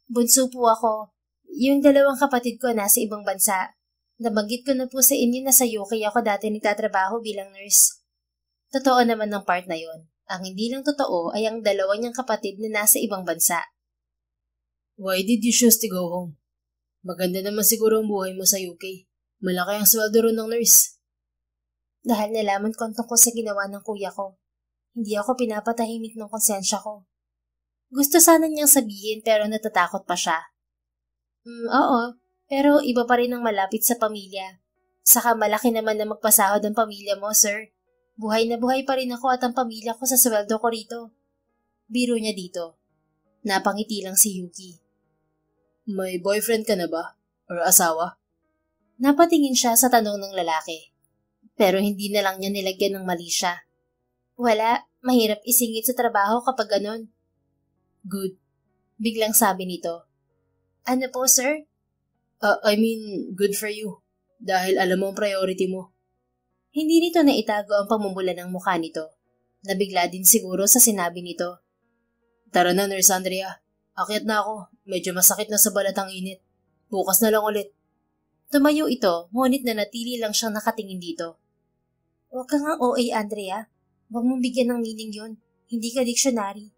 Bunso po ako. Yung dalawang kapatid ko nasa ibang bansa. Nabanggit ko na po sa inyo na sa UK ako dati nagtatrabaho bilang nurse. Totoo naman ng part na yon. Ang hindi lang totoo ay ang dalawa niyang kapatid na nasa ibang bansa. Why did you choose to go home? Maganda naman siguro ang buhay mo sa UK. Malaki ang sweldo ron ng nurse. Dahil nalaman ko ang tungkol sa ginawa ng kuya ko. Hindi ako pinapatahimik ng konsensya ko. Gusto sana niyang sabihin pero natatakot pa siya. Oo, pero iba pa rin ang malapit sa pamilya. Saka malaki naman na magpasahod ang pamilya mo, sir. Buhay na buhay pa rin ako at ang pamilya ko sa sweldo ko rito. Biro niya dito. Napangiti lang si Yuki. May boyfriend ka na ba? Or asawa? Napatingin siya sa tanong ng lalaki. Pero hindi na lang niya nilagyan ng mali siya. Wala, mahirap isingit sa trabaho kapag ganon. Good. Biglang sabi nito. Ano po, sir? I mean, good for you. Dahil alam mo ang priority mo. Hindi nito naitago ang pamumula ng mukha nito. Nabigla din siguro sa sinabi nito. Tara na, Nurse Andrea. Akyat na ako. Medyo masakit na sa balat ang init. Bukas na lang ulit. Tumayo ito, ngunit nanatili lang siyang nakatingin dito. Huwag ka nga OA, Andrea. Huwag mong bigyan ng meaning yun. Hindi ka dictionary.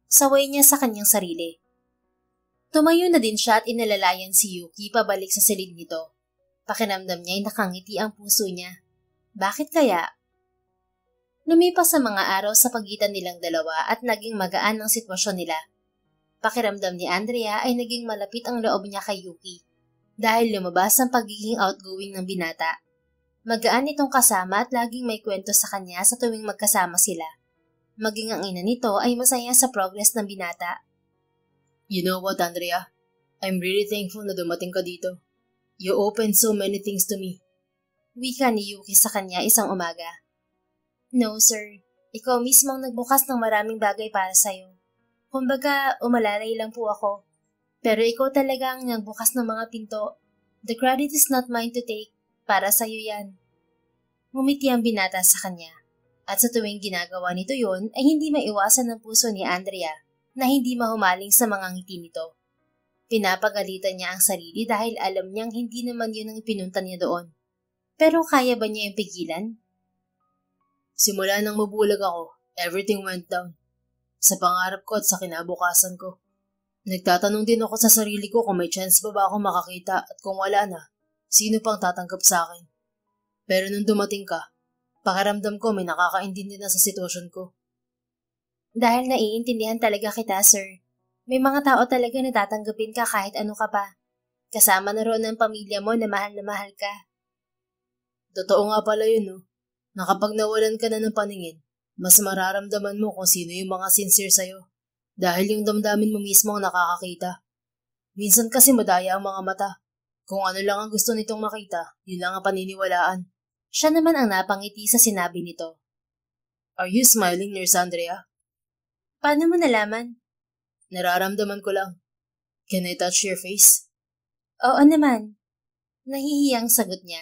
Saway niya sa kanyang sarili. Tumayo na din siya at inalalayan si Yuki pabalik sa silid nito. Pakiramdam niya ay nakangiti ang puso niya. Bakit kaya? Lumipas sa mga araw sa pagitan nilang dalawa at naging magaan ang sitwasyon nila. Pakiramdam ni Andrea ay naging malapit ang loob niya kay Yuki dahil lumabas ang pagiging outgoing ng binata. Magaan itong kasama at laging may kwento sa kanya sa tuwing magkasama sila. Maging ang ina nito ay masaya sa progress ng binata. You know what, Andrea? I'm really thankful na dumating ka dito. You opened so many things to me. Wika ni Yuki sa kanya isang umaga. No, sir. Ikaw mismo ang nagbukas ng maraming bagay para sa'yo. Kumbaga, umalalay lang po ako. Pero ikaw talaga ang nagbukas ng mga pinto. The credit is not mine to take. Para sa'yo yan. Ngumiti ang binata sa kanya. At sa tuwing ginagawa nito yon ay hindi maiwasan ng puso ni Andrea na hindi mahumaling sa mga ngiti nito. Pinapagalitan niya ang sarili dahil alam niyang hindi naman yun ang ipinunta niya doon. Pero kaya ba niya yung pigilan? Simula nang mabulag ako, everything went down. Sa pangarap ko at sa kinabukasan ko. Nagtatanong din ako sa sarili ko kung may chance ba ako makakita at kung wala na, sino pang tatanggap sa akin. Pero nung dumating ka, pakiramdam ko may nakakaintindi na sa sitwasyon ko. Dahil naiintindihan talaga kita, sir. May mga tao talaga na tatanggapin ka kahit ano ka pa. Kasama na roon ang pamilya mo na mahal ka. Totoo nga pala yun, no? Na kapag nawalan ka na ng paningin, mas mararamdaman mo kung sino yung mga sincere sa'yo. Dahil yung damdamin mo mismo ang nakakakita. Minsan kasi madaya ang mga mata. Kung ano lang ang gusto nitong makita, yun lang ang paniniwalaan. Siya naman ang napangiti sa sinabi nito. Are you smiling, Nurse Andrea? Paano mo nalaman? Nararamdaman ko lang. Can I touch your face? Oo naman. Nahihiyang sagot niya.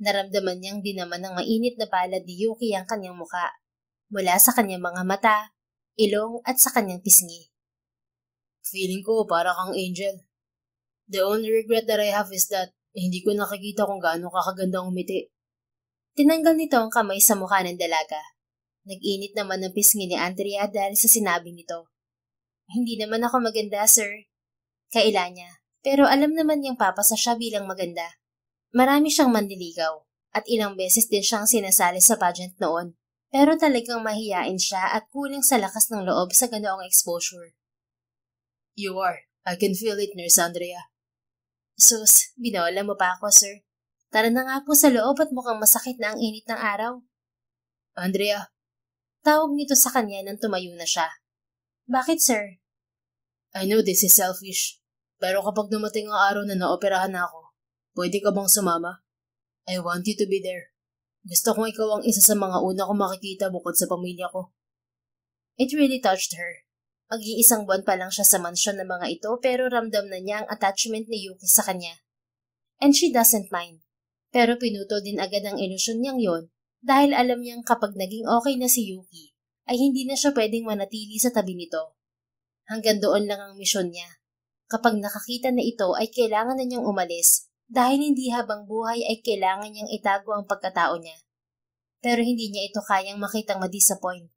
Naramdaman niyang di naman ng mainit na palad ni Yuki ang kanyang muka. Mula sa kanyang mga mata, ilong at sa kanyang pisngi. Feeling ko para kang angel. The only regret that I have is that hindi ko nakikita kung gaano kakaganda ang umiti. Tinanggal nito ang kamay sa mukha ng dalaga. Nag-init naman ang pisngi ni Andrea dahil sa sinabi nito. Hindi naman ako maganda, sir. Kaila niya, pero alam naman niyang papasa siya bilang maganda. Marami siyang manliligaw at ilang beses din siyang sinasali sa pageant noon. Pero talagang mahiyain siya at kulang sa lakas ng loob sa ganoong exposure. You are. I can feel it, Nurse Andrea. Sus, binola mo pa ako, sir. Tara na nga po sa loob at mukhang masakit na ang init ng araw. Andrea. Tawag nito sa kanya nang tumayo na siya. Bakit, sir? I know this is selfish, pero kapag dumating ang araw na naoperahan na ako, pwede ka bang sumama? I want you to be there. Gusto kong ikaw ang isa sa mga una kong makikita bukod sa pamilya ko. It really touched her. Mag-iisang buwan pa lang siya sa mansyon ng mga ito pero ramdam na niya ang attachment ni Yuki sa kanya. And she doesn't mind. Pero pinuto din agad ang ilusyon niyang yon dahil alam niyang kapag naging okay na si Yuki, ay hindi na siya pwedeng manatili sa tabi nito. Hanggang doon lang ang misyon niya. Kapag nakakita na ito ay kailangan na niyang umalis dahil hindi habang buhay ay kailangan niyang itago ang pagkatao niya. Pero hindi niya ito kayang makitang ma-disappoint.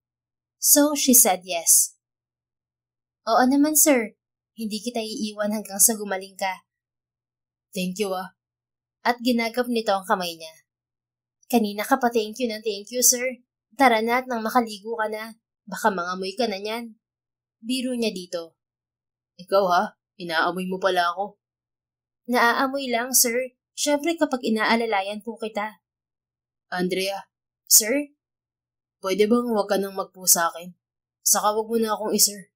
So she said yes. Oo naman, sir. Hindi kita iiwan hanggang sa gumaling ka. Thank you, ah. At ginagap nito ang kamay niya. Kanina ka pa thank you ng thank you, sir. Tara na at nang makaligo ka na. Baka mangamoy ka na niyan. Biro niya dito. Ikaw ha? Inaamoy mo pala ako. Naaamoy lang, sir. Siyempre kapag inaalalayan po kita. Andrea. Sir? Pwede bang huwag ka nang magpo sa akin? Saka huwag mo na akong isir.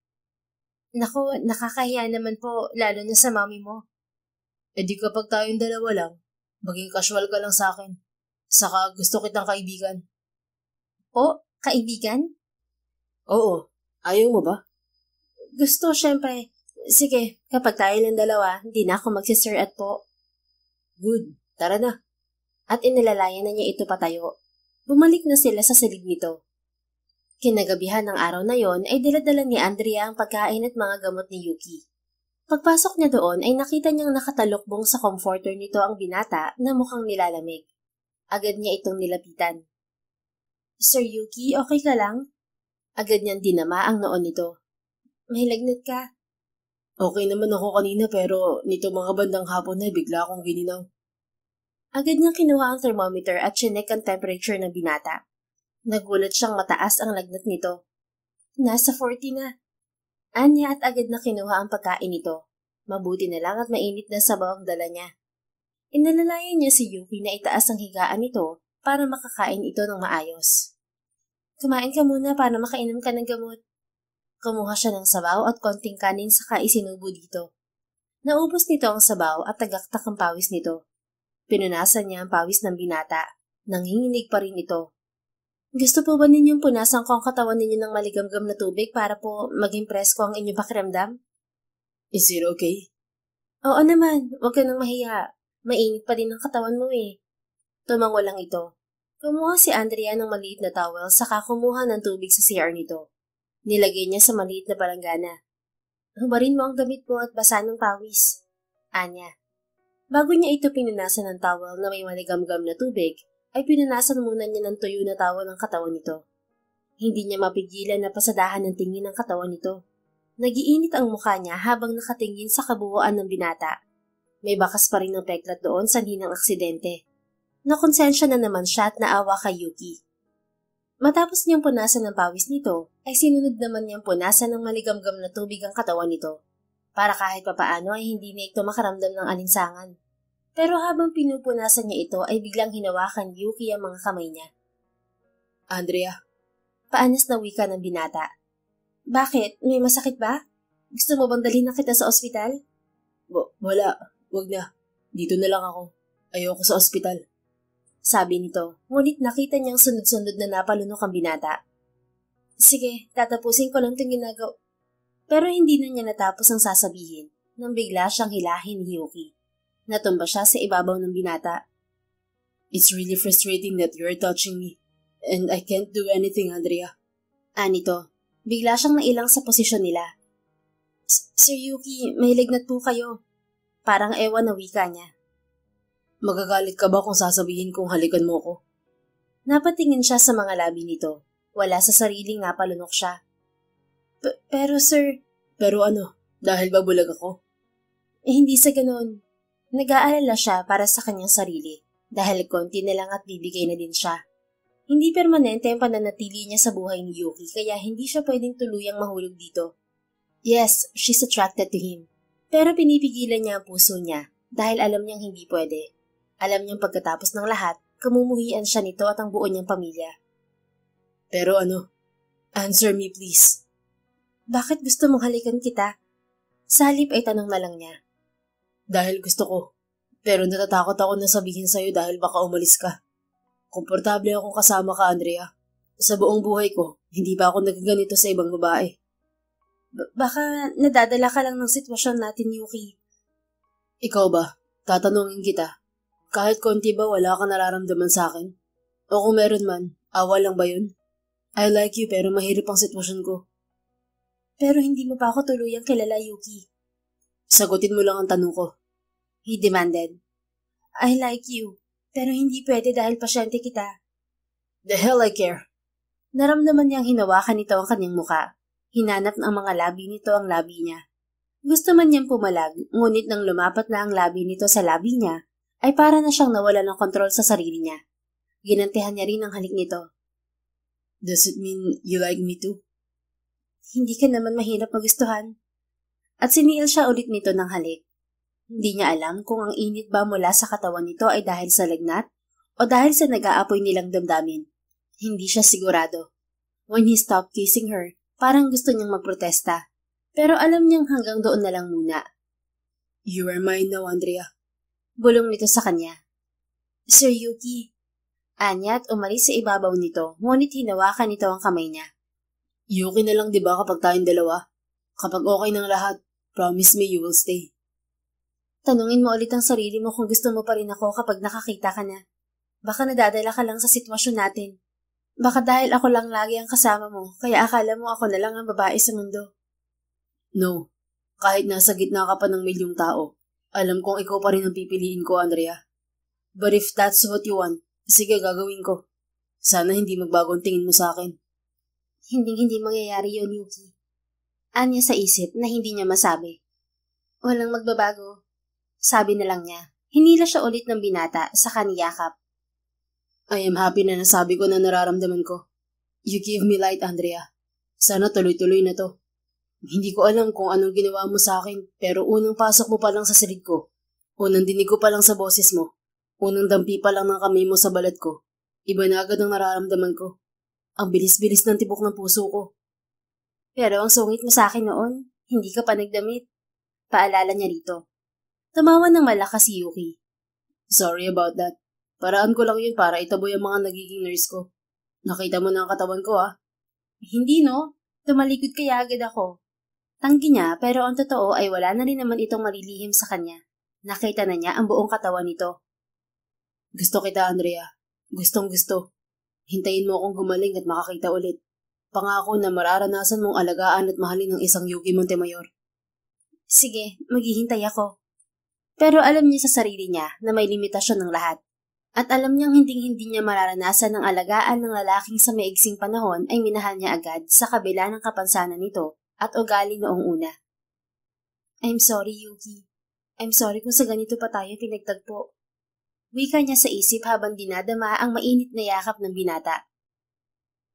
Naku, nakakahiya naman po, lalo na sa mami mo. E di kapag tayong dalawa lang, maging casual ka lang sa akin. Saka gusto kitang kaibigan. Po? Kaibigan? Oo. Ayaw mo ba? Gusto, syempre. Sige, kapag tayo lang dalawa, hindi na ako magsisir at po. Good. Tara na. At inilalayan na niya ito patayo. Bumalik na sila sa silid nito. Kinagabihan ng araw na yon ay daladala ni Andrea ang pagkain at mga gamot ni Yuki. Pagpasok niya doon ay nakita niyang nakatalukbong sa comforter nito ang binata na mukhang nilalamig. Agad niya itong nilapitan. Sir Yuki, okay ka lang? Agad niyang dinama ang noon nito. May lagnat ka? Okay naman ako kanina pero nito mga bandang hapon na bigla akong gininaw. Agad niyang kinuha ang thermometer at chinek ang temperature ng binata. Nagulat siyang mataas ang lagnat nito. Nasa 40 na. Anya at agad na kinuha ang pagkain nito. Mabuti na lang at mainit na sabaw ang dala niya. Inalalayan niya si Yuki na itaas ang higaan nito para makakain ito ng maayos. Kumain ka muna para makainom ka ng gamot. Kumuha siya ng sabaw at konting kanin saka isinubo dito. Naubos nito ang sabaw at tagaktak ang pawis nito. Pinunasan niya ang pawis ng binata. Nanginginig pa rin ito. Gusto po ba ninyong punasan ko ang katawan ninyo ng maligamgam na tubig para po maging presko ang inyong pakiramdam? Is it okay? Oo naman, huwag ka nang mahiya. Mainit pa din ang katawan mo eh. Tumango lang ito. Kumuha si Andrea ng maliit na towel saka kumuha ng tubig sa CR nito. Nilagay niya sa maliit na balanggana. Hubarin mo ang damit mo at basa ng pawis. Anya. Bago niya ito pinunasan ng towel na may maligamgam na tubig, ay pinunasan muna niya ng tuyo na towel ang katawan nito. Hindi niya mapigilan na pasadahan ng tingin ng katawan nito. Nagiinit ang mukha niya habang nakatingin sa kabuuan ng binata. May bakas pa rin ng peklat doon sa hinang aksidente. Nakonsensya na naman siya at naawa kay Yuki. Matapos niyang punasan ng pawis nito, ay sinunod naman niyang punasan ng maligamgam na tubig ang katawan nito. Para kahit papaano ay hindi na ito makaramdam ng alinsangan. Pero habang pinupunasan niya ito ay biglang hinawakan ni Yuki ang mga kamay niya. Andrea. Paanas na wika ng binata. Bakit? May masakit ba? Gusto mo bang dalhin na kita sa ospital? Wala. Wag na. Dito na lang ako. Ayoko sa ospital. Sabi nito, ngunit nakita niyang sunod-sunod na napalunok ang binata. Sige, tatapusin ko lang itong ginagawa. Pero hindi na niya natapos ang sasabihin nang bigla siyang hilahin ni Yuki. Natumba siya sa ibabaw ng binata. It's really frustrating that you're touching me. And I can't do anything, Andrea. Anito, bigla siyang nailang sa posisyon nila. Sir Yuki, may lagnat po kayo. Parang ewan na wika niya. Magagalit ka ba kung sasabihin kong halikan mo ko? Napatingin siya sa mga labi nito. Wala sa sariling napalunok siya. Pero sir... Pero ano? Dahil ba bulag ako? Hindi sa ganoon. Nag-aalala siya para sa kanyang sarili. Dahil konti na lang at bibigay na din siya. Hindi permanente ang pananatili niya sa buhay ni Yuki kaya hindi siya pwedeng tuluyang mahulog dito. Yes, she's attracted to him. Pero pinipigilan niya ang puso niya dahil alam niyang hindi pwede. Alam niyang pagkatapos ng lahat, kamumuhian siya nito at ang buo niyang pamilya. Pero ano? Answer me please. Bakit gusto mong halikan kita? Sa halip ay tanong na lang niya. Dahil gusto ko. Pero natatakot ako na sabihin sa'yo dahil baka umalis ka. Komportable akong kasama ka, Andrea. Sa buong buhay ko, hindi pa ako nagaganito sa ibang babae. Baka nadadala ka lang ng sitwasyon natin, Yuki. Ikaw ba? Tatanungin kita. Kahit konti ba wala kang nararamdaman sa akin? O kung meron man, awa lang ba yun? I like you pero mahirap ang sitwasyon ko. Pero hindi mo pa ako tuluyang kilala, Yuki. Sagutin mo lang ang tanong ko. He demanded. I like you, pero hindi pwede dahil pasyente kita. The hell I care. Naramdaman niyang hinawakan nito ang kanyang muka. Hinanap ng mga labi nito ang labi niya. Gusto man niyang pumalag, ngunit nang lumapat na ang labi nito sa labi niya, ay para na siyang nawala ng kontrol sa sarili niya. Ginantihan niya rin ang halik nito. Does it mean you like me too? Hindi ka naman mahirap magustuhan. At siniil siya ulit nito ng halik. Hindi niya alam kung ang init ba mula sa katawan nito ay dahil sa lagnat o dahil sa nag-aapoy nilang damdamin. Hindi siya sigurado. When he stopped kissing her, parang gusto niyang magprotesta. Pero alam niyang hanggang doon na lang muna. You are mine now, Andrea. Bulong nito sa kanya. Sir Yuki. Anya at umalis sa ibabaw nito, ngunit hinawakan nito ang kamay niya. Yuki na lang diba kapag tayong dalawa? Kapag okay ng lahat, promise me you will stay. Tanungin mo ulit ang sarili mo kung gusto mo pa rin ako kapag nakakita ka na. Baka nadadala ka lang sa sitwasyon natin. Baka dahil ako lang lagi ang kasama mo, kaya akala mo ako na lang ang babae sa mundo. No. Kahit nasa gitna ka pa ng milyong tao, alam kong ikaw pa rin ang pipiliin ko, Andrea. But if that's what you want, sige gagawin ko. Sana hindi magbago ang tingin mo sa akin. Hindi mangyayari yun, Yuki. Anya sa isip na hindi niya masabi. Walang magbabago. Sabi na lang niya. Hinila siya ulit ng binata sa kaniyakap. I am happy na nasabi ko na nararamdaman ko. You give me light, Andrea. Sana tuloy-tuloy na to. Hindi ko alam kung anong ginawa mo sa akin, pero unang pasok mo pa lang sa silid ko. Unang dinig ko pa lang sa boses mo. Unang dampi pa lang ng kamay mo sa balat ko. Iba na agad ang nararamdaman ko. Ang bilis-bilis ng tibok ng puso ko. Pero ang sungit mo sa akin noon, hindi ka pa nagdamit. Paalala niya rito. Tumawa ng malakas si Yuki. Sorry about that. Paraan ko lang yun para itaboy ang mga nagiging nurse ko. Nakita mo na ang katawan ko, ah. Hindi, no? Tumalikod kaya agad ako. Tanggi niya, pero ang totoo ay wala na rin naman itong malilihim sa kanya. Nakita na niya ang buong katawan nito. Gusto kita, Andrea. Gustong gusto. Hintayin mo akong gumaling at makakita ulit. Pangako na mararanasan mong alagaan at mahalin ng isang Yuki Montemayor. Sige, maghihintay ako. Pero alam niya sa sarili niya na may limitasyon ng lahat. At alam niyang hindi niya mararanasan ng alagaan ng lalaking sa maigsing panahon ay minahal niya agad sa kabila ng kapansanan nito at ugali noong una. I'm sorry, Yuki. I'm sorry kung sa ganito pa tayo pinagtagpo. Wika niya sa isip habang dinadama ang mainit na yakap ng binata.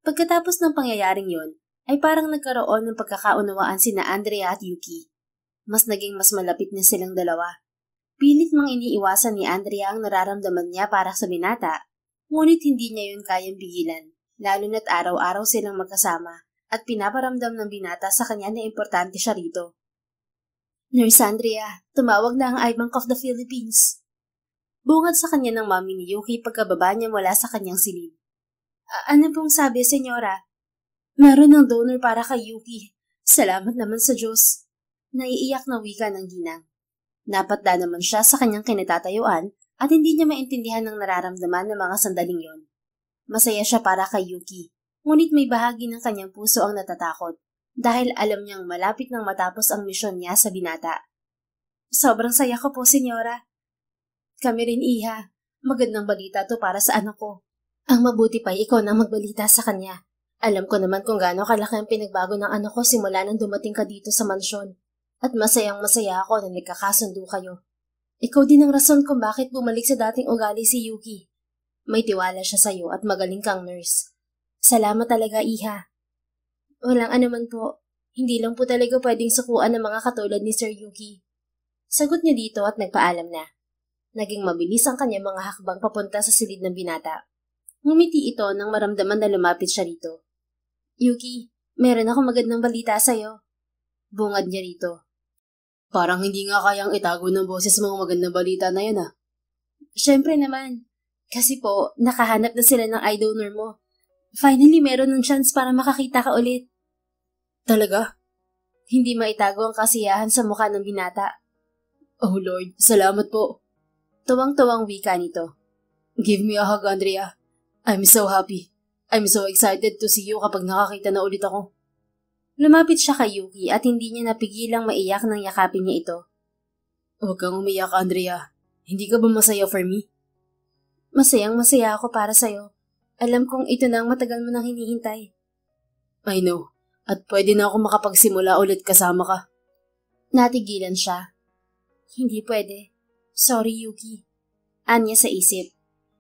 Pagkatapos ng pangyayaring yon, ay parang nagkaroon ng pagkakaunawaan sina Andrea at Yuki. Mas malapit na silang dalawa. Pilit mang iniiwasan ni Andrea ang nararamdaman niya para sa binata, ngunit hindi niya yun kayang pigilan, lalo na't araw-araw silang magkasama at pinaparamdam ng binata sa kanya na importante siya rito. Nurse Andrea, tumawag na ang Eye Bank of the Philippines. Bungad sa kanya ng mami ni Yuki pagkababa niya mula sa kanyang silid. Ano pong sabi, senyora? Meron ng donor para kay Yuki. Salamat naman sa Diyos. Naiiyak na wika ng ginang. Napatda naman siya sa kanyang kinatatayuan at hindi niya maintindihan ng nararamdaman ng mga sandaling yon. Masaya siya para kay Yuki, ngunit may bahagi ng kanyang puso ang natatakot dahil alam niyang malapit nang matapos ang misyon niya sa binata. Sobrang saya ko po, senyora. Kami rin, iha. Magandang balita to para sa anak ko. Ang mabuti pa ikaw na magbalita sa kanya. Alam ko naman kung gaano kalaki ang pinagbago ng anak ko simula nang dumating ka dito sa mansyon. At masayang-masaya ako na nagkakasundo kayo. Ikaw din ang rason kung bakit bumalik sa dating ugali si Yuki. May tiwala siya sa'yo at magaling kang nurse. Salamat talaga, iha. Walang anuman po. Hindi lang po talaga pwedeng sukuan ng mga katulad ni Sir Yuki. Sagot niya dito at nagpaalam na. Naging mabilis ang kanyang mga hakbang papunta sa silid ng binata. Ngumiti ito nang maramdaman na lumapit siya rito. Yuki, meron ako magandang balita sa'yo. Bungad niya rito. Parang hindi nga kayang itago ng boses mga magandang balita na yan, ah. Siyempre naman. Kasi po, nakahanap na sila ng eye donor mo. Finally, meron ng chance para makakita ka ulit. Talaga? Hindi maitago ang kasiyahan sa mukha ng binata. Oh Lord, salamat po. Tuwang-tuwang wika nito. Give me a hug, Andrea. I'm so happy. I'm so excited to see you kapag nakakita na ulit ako. Lumapit siya kay Yuki at hindi niya napigilang maiyak nang yakapin niya ito. Huwag kang umiyak, Andrea. Hindi ka ba masaya for me? Masayang-masaya ako para sa'yo. Alam kong ito na ang matagal mo nang hinihintay. I know. At pwede na ako makapagsimula ulit kasama ka. Natigilan siya. Hindi pwede. Sorry, Yuki. Anya sa isip.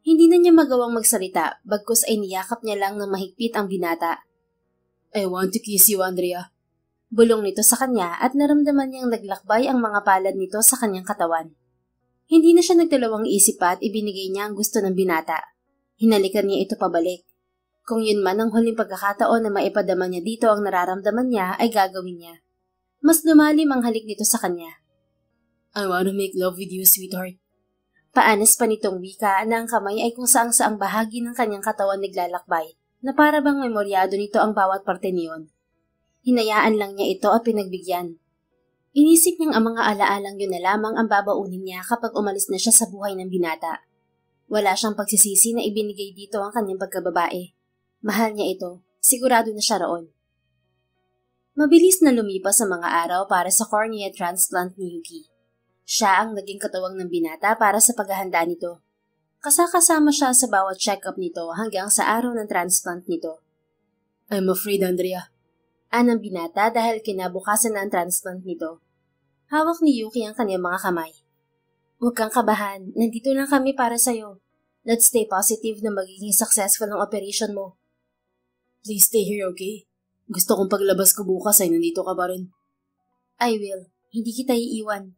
Hindi na niya magawang magsalita, bagkus ay niyakap niya lang ng mahigpit ang binata. I want to kiss you, Andrea. Bulong nito sa kanya at naramdaman niyang naglakbay ang mga palad nito sa kanyang katawan. Hindi na siya nagdalawang isip pa at ibinigay niya ang gusto ng binata. Hinalikan niya ito pabalik. Kung yun man ang huling pagkakataon na maipadama niya dito ang nararamdaman niya ay gagawin niya. Mas lumalim ang halik nito sa kanya. I want to make love with you, sweetheart. Paanas pa nitong wika na ang kamay ay kung saang-saang bahagi ng kanyang katawan naglalakbay na para bang memoryado nito ang bawat parte niyon. Hinayaan lang niya ito at pinagbigyan. Inisip niyang ang mga alaalang yun na lamang ang babaunin niya kapag umalis na siya sa buhay ng binata. Wala siyang pagsisisi na ibinigay dito ang kanyang pagkababae. Mahal niya ito. Sigurado na siya roon. Mabilis na lumipas ang mga araw para sa cornea transplant ni Yuki. Siya ang naging katuwang ng binata para sa paghahanda nito. Kasakasama siya sa bawat check-up nito hanggang sa araw ng transplant nito. I'm afraid, Andrea. Anang binata dahil kinabukasan na ang transplant nito. Hawak ni Yuki ang kanyang mga kamay. Huwag kang kabahan, nandito lang kami para sa'yo. Let's stay positive na magiging successful ang operation mo. Please stay here, okay? Gusto kong paglabas ko bukas ay nandito ka pa rin. I will. Hindi kita iiwan.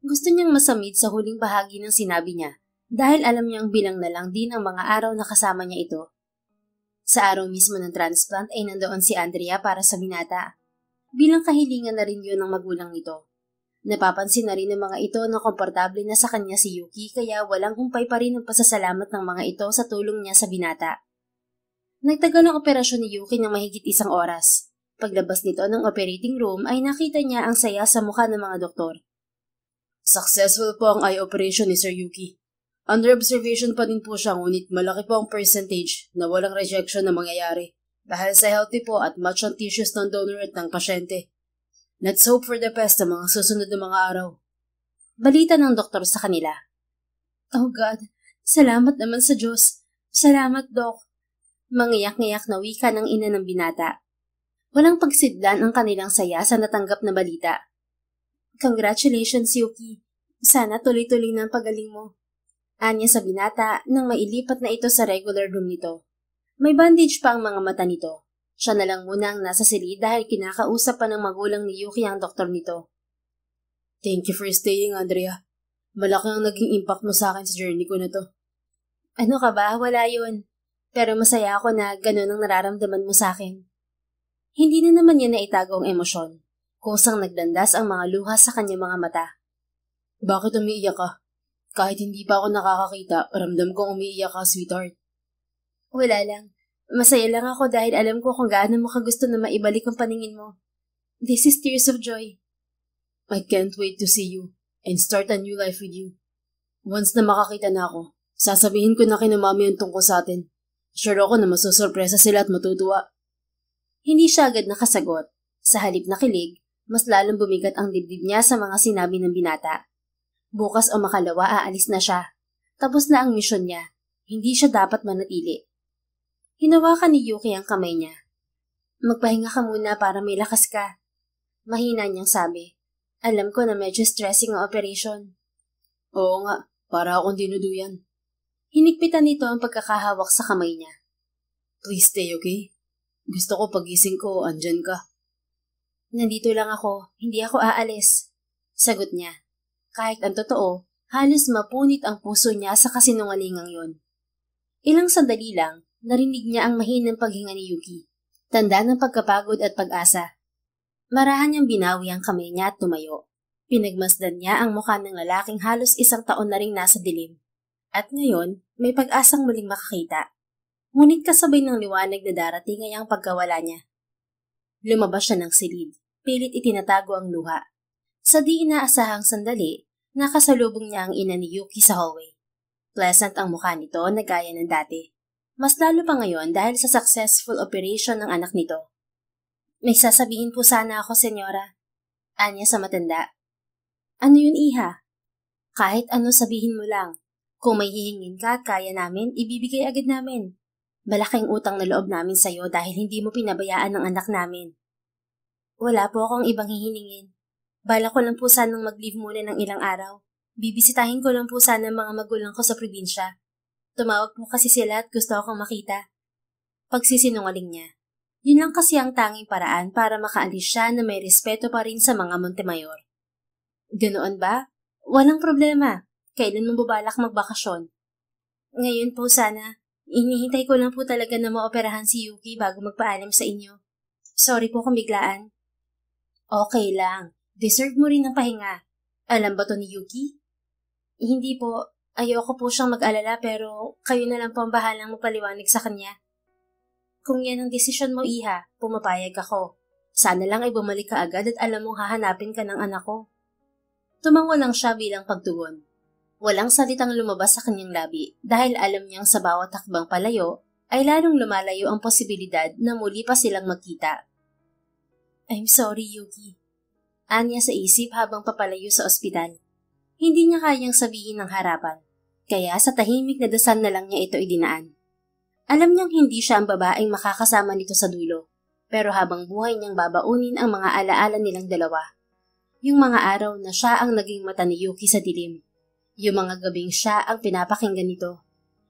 Gusto niyang masamid sa huling bahagi ng sinabi niya dahil alam niyang bilang na lang din ang mga araw na kasama niya ito. Sa araw mismo ng transplant ay nandoon si Andrea para sa binata. Bilang kahilingan na rin yun ng magulang nito. Napapansin na rin ng mga ito na komportable na sa kanya si Yuki kaya walang humpay pa rin ang pasasalamat ng mga ito sa tulong niya sa binata. Nagtagal ang operasyon ni Yuki ng mahigit 1 oras. Paglabas nito ng operating room ay nakita niya ang saya sa mukha ng mga doktor. Successful po ang eye operation ni Sir Yuki. Under observation pa din po siya ngunit malaki po ang percentage na walang rejection na mangyayari dahil sa healthy po at match ang tissues ng donor at ng pasyente. Let's hope for the best sa mga susunod na mga araw. Balita ng doktor sa kanila. Oh God, salamat naman sa Diyos. Salamat, Doc. Mangiyak-ngiyak na wika ng ina ng binata. Walang pagsidlan ang kanilang saya sa natanggap na balita. Congratulations, Yuki. Sana tuloy-tuloy na ang pagaling mo. Anya sa binata nang mailipat na ito sa regular room nito. May bandage pa ang mga mata nito. Siya na lang muna ang nasa silid dahil kinakausap pa ng magulang ni Yuki ang doktor nito. Thank you for staying, Andrea. Malaki ang naging impact mo sa akin sa journey ko na to. Ano ka ba? Wala yun. Pero masaya ako na ganun ang nararamdaman mo sa akin. Hindi na naman niya naitago ang emosyon, kusang naglandas ang mga luha sa kanyang mga mata. Bakit umiiyak ka? Kahit hindi pa ako nakakakita, ramdam kong umiiyak ka, sweetheart. Wala lang. Masaya lang ako dahil alam ko kung gaano mo kagusto na maibalik ang paningin mo. This is tears of joy. I can't wait to see you and start a new life with you. Once na makakita na ako, sasabihin ko na kina mami yung tungkol sa atin. Sure ako na masusurpresa sila at matutuwa. Hindi siya agad nakasagot. Sa halip na kilig, mas lalong bumigat ang dibdib niya sa mga sinabi ng binata. Bukas o makalawa aalis na siya. Tapos na ang misyon niya. Hindi siya dapat manatili. Hinawakan ni Yuki ang kamay niya. Magpahinga ka muna para may lakas ka. Mahina niyang sabi. Alam ko na medyo stressing ang operation. Oo nga, para akong dinuduyan. Hinigpitan nito ang pagkakahawak sa kamay niya. Please stay, okay? Gusto ko pagising ko, andyan ka. Nandito lang ako, hindi ako aalis. Sagot niya. Kahit ang totoo, halos mapunit ang puso niya sa kasinungalingang yon. Ilang sandali lang, narinig niya ang mahinang paghinga ni Yuki. Tanda ng pagkapagod at pag-asa. Marahan niyang binawi ang kamay niya at tumayo. Pinagmasdan niya ang mukha ng lalaking halos 1 taon na ring nasa dilim. At ngayon, may pag-asang muling makakita. Ngunit kasabay ng liwanag na darating ay ang pagkawala niya. Lumabas siya ng silid, pilit itinatago ang luha. Sa di inaasahang sandali, nakasalubong niya ang ina ni Yuki sa hallway. Pleasant ang mukha nito na gaya ng dati. Mas lalo pa ngayon dahil sa successful operation ng anak nito. May sasabihin po sana ako, senyora. Anya sa matanda. Ano yun, iha? Kahit ano sabihin mo lang. Kung may hihingin ka at kaya namin, ibibigay agad namin. Malaking utang na loob namin sa'yo dahil hindi mo pinabayaan ng anak namin. Wala po akong ibang hihingin. Bala ko lang po sanang mag-leave muna ng ilang araw. Bibisitahin ko lang po sana mga magulang ko sa probinsya. Tumawag po kasi sila at gusto akong makita. Pagsisinungaling niya. Yun lang kasi ang tanging paraan para makaalis siya na may respeto pa rin sa mga Montemayor. Ganoon ba? Walang problema. Kailan mo babalak magbakasyon? Ngayon po sana. Inihintay ko lang po talaga na maoperahan si Yuki bago magpaalam sa inyo. Sorry po kung biglaan. Okay lang. Deserve mo rin ng pahinga. Alam ba to ni Yuki? Hindi po. Ayoko po siyang mag-alala pero kayo na lang po ang bahalang magpaliwanag sa kanya. Kung yan ang desisyon mo, iha, pumapayag ako. Sana lang ay bumalik ka agad at alam mong hahanapin ka ng anak ko. Tumango lang siya bilang pagtugon. Walang salitang lumabas sa kanyang labi dahil alam niyang sa bawat hakbang palayo ay lalong lumalayo ang posibilidad na muli pa silang magkita. I'm sorry, Yuki. Anya sa isip habang papalayo sa ospital. Hindi niya kayang sabihin ng harapan, kaya sa tahimik na dasal na lang niya ito idinaan. Alam niyang hindi siya ang babaeng makakasama nito sa dulo, pero habang buhay niyang babaunin ang mga alaala nilang dalawa. Yung mga araw na siya ang naging mata ni Yuki sa dilim. Yung mga gabing siya ang pinapakinggan nito.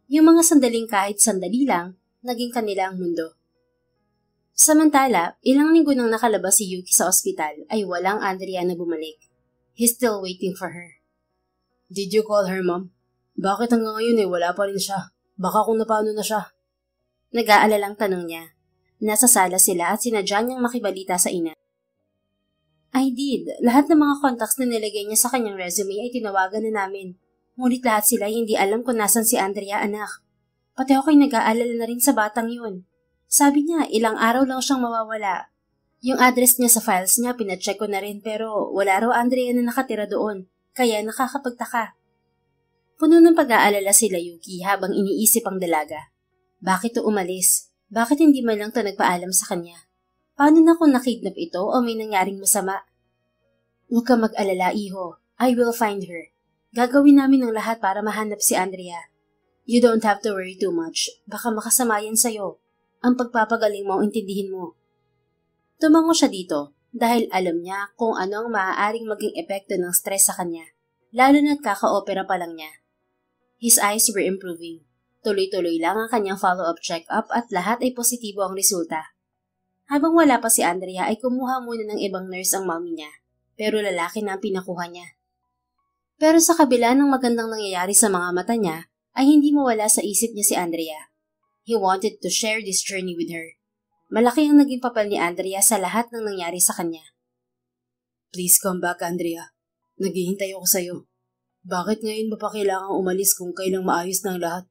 Yung mga sandaling kahit sandali lang, naging kanila ang mundo. Samantala, ilang linggo nang nakalabas si Yuki sa ospital ay walang Andrea na bumalik. He's still waiting for her. Did you call her, Mom? Bakit hanggang ngayon wala pa rin siya? Baka kung napaano na siya. Nag-aalalang tanong niya. Nasa sala sila at sinadya niyang makibalita sa ina. I did. Lahat ng mga contacts na nilagay niya sa kanyang resume ay tinawagan na namin. Ngunit lahat sila hindi alam kung nasan si Andrea, anak. Pati ako'y nag-aalala na rin sa batang yun. Sabi niya, ilang araw lang siyang mawawala. Yung address niya sa files niya, pinacheck ko na rin pero wala raw Andrea na nakatira doon. Kaya nakakapagtaka. Puno ng pag-aalala sila Yuki habang iniisip ang dalaga. Bakit to umalis? Bakit hindi man lang to nagpaalam sa kanya? Paano na kung nakidnap ito o may nangyaring masama? Huwag ka mag-alala, iho. I will find her. Gagawin namin ang lahat para mahanap si Andrea. You don't have to worry too much. Baka makasama yan sa'yo. Ang pagpapagaling mo, intindihin mo. Tumango siya dito dahil alam niya kung ano ang maaaring maging epekto ng stress sa kanya, lalo na't kaka-opera pa lang niya. His eyes were improving. Tuloy-tuloy lang ang kanyang follow-up check-up at lahat ay positibo ang resulta. Habang wala pa si Andrea ay kumuha muna ng ibang nurse ang mommy niya, pero lalaki na ang pinakuha niya. Pero sa kabila ng magandang nangyayari sa mga mata niya, ay hindi mawala sa isip niya si Andrea. He wanted to share this journey with her. Malaki ang naging papel ni Andrea sa lahat ng nangyari sa kanya. Please come back, Andrea. Naghihintay ako sa'yo. Bakit ngayon mo pa kailangang umalis kung kailang maayos ng lahat?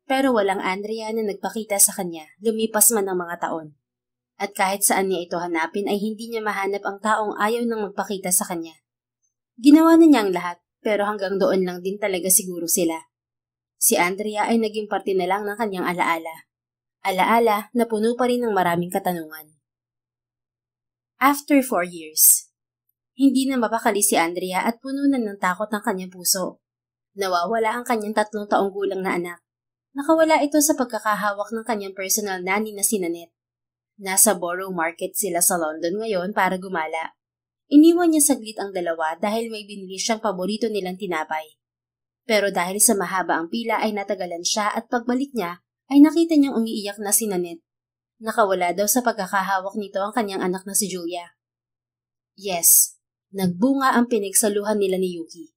Pero walang Andrea na nagpakita sa kanya, lumipas man ang mga taon. At kahit saan niya ito hanapin ay hindi niya mahanap ang taong ayaw nang magpakita sa kanya. Ginawa na niya ang lahat, pero hanggang doon lang din talaga siguro sila. Si Andrea ay naging parte na lang ng kanyang alaala. Alaala na puno pa rin ng maraming katanungan. After 4 years, hindi na mapakali si Andrea at puno na ng takot ang kanyang puso. Nawawala ang kanyang 3 taong gulang na anak. Nakawala ito sa pagkakahawak ng kanyang personal nanny na si Nanette. Nasa Borough Market sila sa London ngayon para gumala. Iniwan niya saglit ang dalawa dahil may binili siyang paborito nilang tinapay. Pero dahil sa mahaba ang pila ay natagalan siya at pagbalik niya ay nakita niyang umiiyak na si Nanette. Nakawala daw sa pagkakahawak nito ang kanyang anak na si Julia. Yes, nagbunga ang pinagsaluhan nila ni Yuki.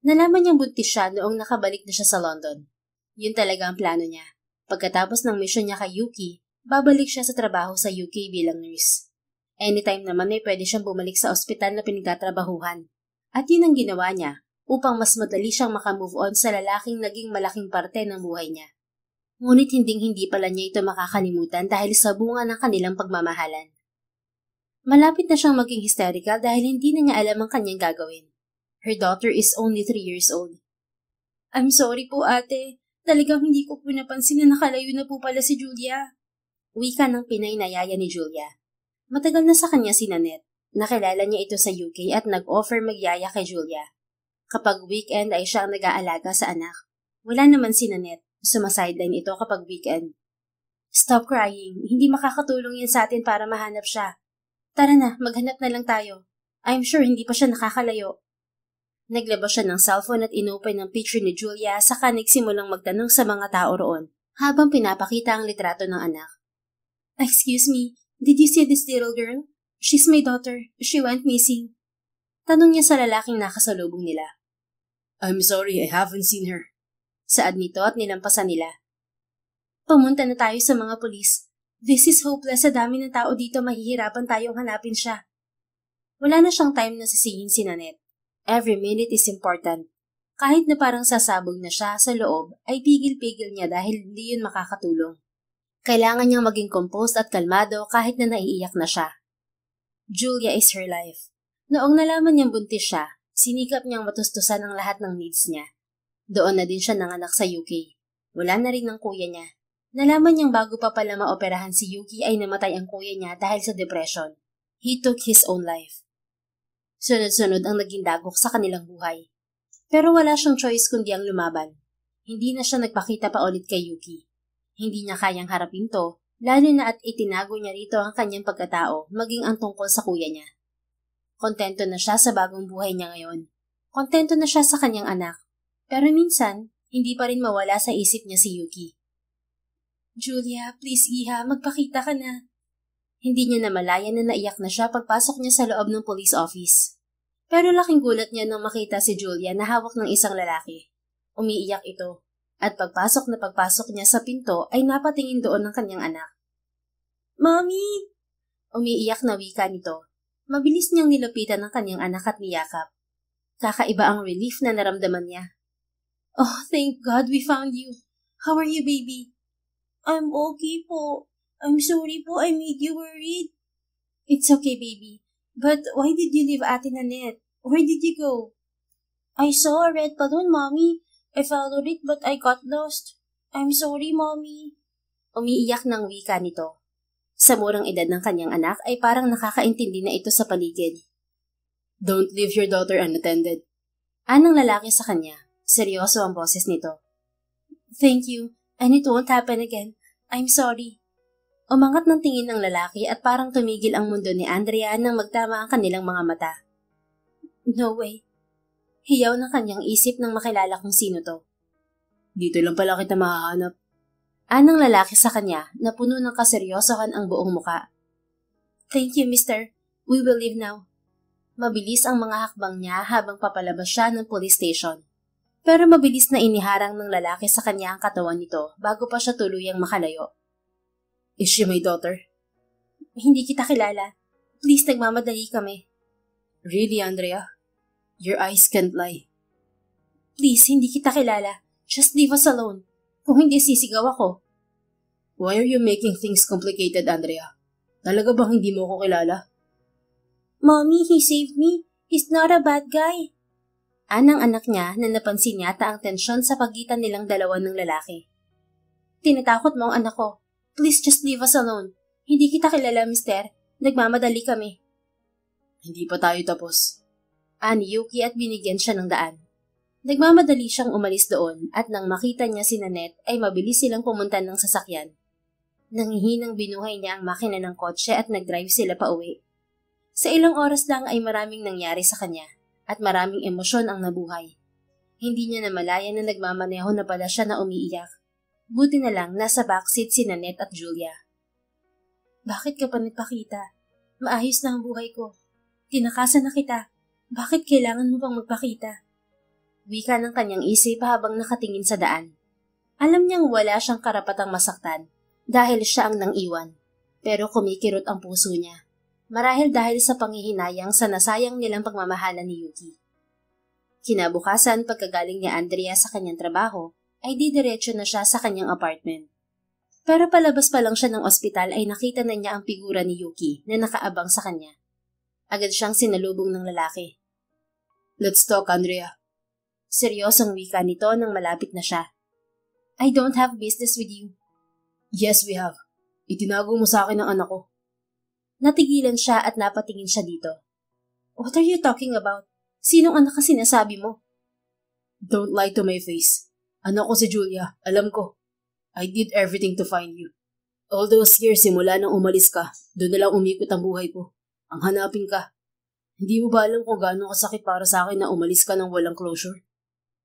Nalaman niyang buntis siya noong nakabalik na siya sa London. Yun talaga ang plano niya. Pagkatapos ng mission niya kay Yuki, babalik siya sa trabaho sa UK bilang nurse. Anytime naman ay pwede siyang bumalik sa ospital na pinagtatrabahuhan. At yun ang ginawa niya upang mas madali siyang makamove on sa lalaking naging malaking parte ng buhay niya. Ngunit hindi pala niya ito makakalimutan dahil sa bunga ng kanilang pagmamahalan. Malapit na siyang maging hysterical dahil hindi na niya alam ang kanyang gagawin. Her daughter is only 3 years old. I'm sorry po ate. Talagang hindi ko po napansin na nakalayo na po pala si Julia. Wika ng Pinay na yaya ni Julia. Matagal na sa kanya si Nanette. Nakilala niya ito sa UK at nag-offer magyaya kay Julia. Kapag weekend ay siya ang nag-aalaga sa anak. Wala naman si Nanette. Sumasideline ito kapag weekend. Stop crying. Hindi makakatulong yan sa atin para mahanap siya. Tara na, maghanap na lang tayo. I'm sure hindi pa siya nakakalayo. Naglabas siya ng cellphone at inopen ang picture ni Julia saka nagsimulang magtanong sa mga tao roon habang pinapakita ang litrato ng anak. Excuse me, did you see this little girl? She's my daughter. She went missing. Tanong niya sa lalaking nakasalubong nila. I'm sorry, I haven't seen her. Saad nito at nilampasan nila. Pumunta na tayo sa mga pulis. This is hopeless, sa dami ng tao dito, mahihirapan tayong hanapin siya. Wala na siyang time na sisihin si Nanette. Every minute is important. Kahit na parang sasabog na siya sa loob, ay pigil-pigil niya dahil hindi yun makakatulong. Kailangan niyang maging composed at kalmado kahit na naiiyak na siya. Julia is her life. Noong nalaman niyang buntis siya, sinikap niyang matustusan ang lahat ng needs niya. Doon na din siya nanganak sa UK. Wala na rin ng kuya niya. Nalaman niyang bago pa pala maoperahan si Yuki ay namatay ang kuya niya dahil sa depression. He took his own life. Sunod-sunod ang naging dagok sa kanilang buhay. Pero wala siyang choice kundi ang lumaban. Hindi na siya nagpakita pa ulit kay Yuki. Hindi niya kayang harapin to, lalo na at itinago niya rito ang kanyang pagkatao maging ang tungkol sa kuya niya. Kontento na siya sa bagong buhay niya ngayon. Kontento na siya sa kanyang anak. Pero minsan, hindi pa rin mawala sa isip niya si Yuki. Julia, please iha, magpakita ka na. Hindi niya namalayan na naiyak na siya pagpasok niya sa loob ng police office. Pero laking gulat niya nang makita si Julia na hawak ng isang lalaki. Umiiyak ito, at pagpasok niya sa pinto ay napatingin doon ng kanyang anak. Mommy! Umiiyak na wika nito. Mabilis niyang nilapitan ng kanyang anak at niyakap. Kakaiba ang relief na naramdaman niya. Oh, thank God we found you. How are you, baby? I'm okay po. I'm sorry po I made you worried. It's okay, baby. But why did you leave Ate Nanette? Where did you go? I saw a red balloon, Mommy. I followed it but I got lost. I'm sorry, Mommy. Umiiyak ng wika nito. Sa murang edad ng kanyang anak ay parang nakakaintindi na ito sa paligid. Don't leave your daughter unattended. Anong lalaki sa kanya? Seryoso ang boses nito. Thank you, and it won't happen again. I'm sorry. Umangat ng tingin ng lalaki at parang tumigil ang mundo ni Andrea nang magtama ang kanilang mga mata. No way. Hiyaw ng kanyang isip nang makilala kung sino to. Dito lang pala kita mahahanap. Anong lalaki sa kanya na puno ng kaseryosohan ang buong muka. Thank you, mister. We will leave now. Mabilis ang mga hakbang niya habang papalabas siya ng police station. Pero mabilis na iniharang ng lalaki sa kanya ang katawan nito bago pa siya tuluyang makalayo. Is she my daughter? Hindi kita kilala. Please, nagmamadali kami. Really, Andrea? Your eyes can't lie. Please, hindi kita kilala. Just leave us alone. Kung hindi, sisigaw ako. Why are you making things complicated, Andrea? Talaga bang hindi mo ko kilala? Mommy, he saved me. He's not a bad guy. Anang anak niya na napansin yata ang tensyon sa pagitan nilang dalawa ng lalaki. Tinatakot mo ang anak ko. Please just leave us alone. Hindi kita kilala, mister. Nagmamadali kami. Hindi pa tayo tapos. Ani Yuki at binigyan siya ng daan. Nagmamadali siyang umalis doon at nang makita niya si Nanette ay mabilis silang pumunta ng sasakyan. Nangihinang binuhay niya ang makina ng kotse at nag-drive sila pa uwi. Sa ilang oras lang ay maraming nangyari sa kanya at maraming emosyon ang nabuhay. Hindi niya namalayan na nagmamaneho na pala siya na umiiyak. Buti na lang nasa backseat si Nanette at Julia. Bakit ka pa nagpakita? Maayos na ang buhay ko. Tinakasan na kita. Bakit kailangan mo pang magpakita? Wika ng kanyang isip habang nakatingin sa daan. Alam niyang wala siyang karapatang masaktan dahil siya ang nang-iwan. Pero kumikirot ang puso niya. Marahil dahil sa panghihinayang sa nasayang nilang pagmamahalan ni Yuki. Kinabukasan pagkagaling ni Andrea sa kanyang trabaho, ay didiretso na siya sa kanyang apartment. Pero palabas pa lang siya ng ospital ay nakita na niya ang figura ni Yuki na nakaabang sa kanya. Agad siyang sinalubong ng lalaki. Let's talk, Andrea. Seryosong wika nito nang malapit na siya. I don't have business with you. Yes, we have. Itinago mo sa akin ang anak ko. Natigilan siya at napatingin siya dito. What are you talking about? Sinong anak ka sinasabi mo? Don't lie to my face. Anak ko si Julia, alam ko. I did everything to find you. All those years simula nang umalis ka, doon na lang umikot ang buhay ko. Ang hanapin ka. Hindi mo ba alam kung gaano kasakit para sa akin na umalis ka ng walang closure?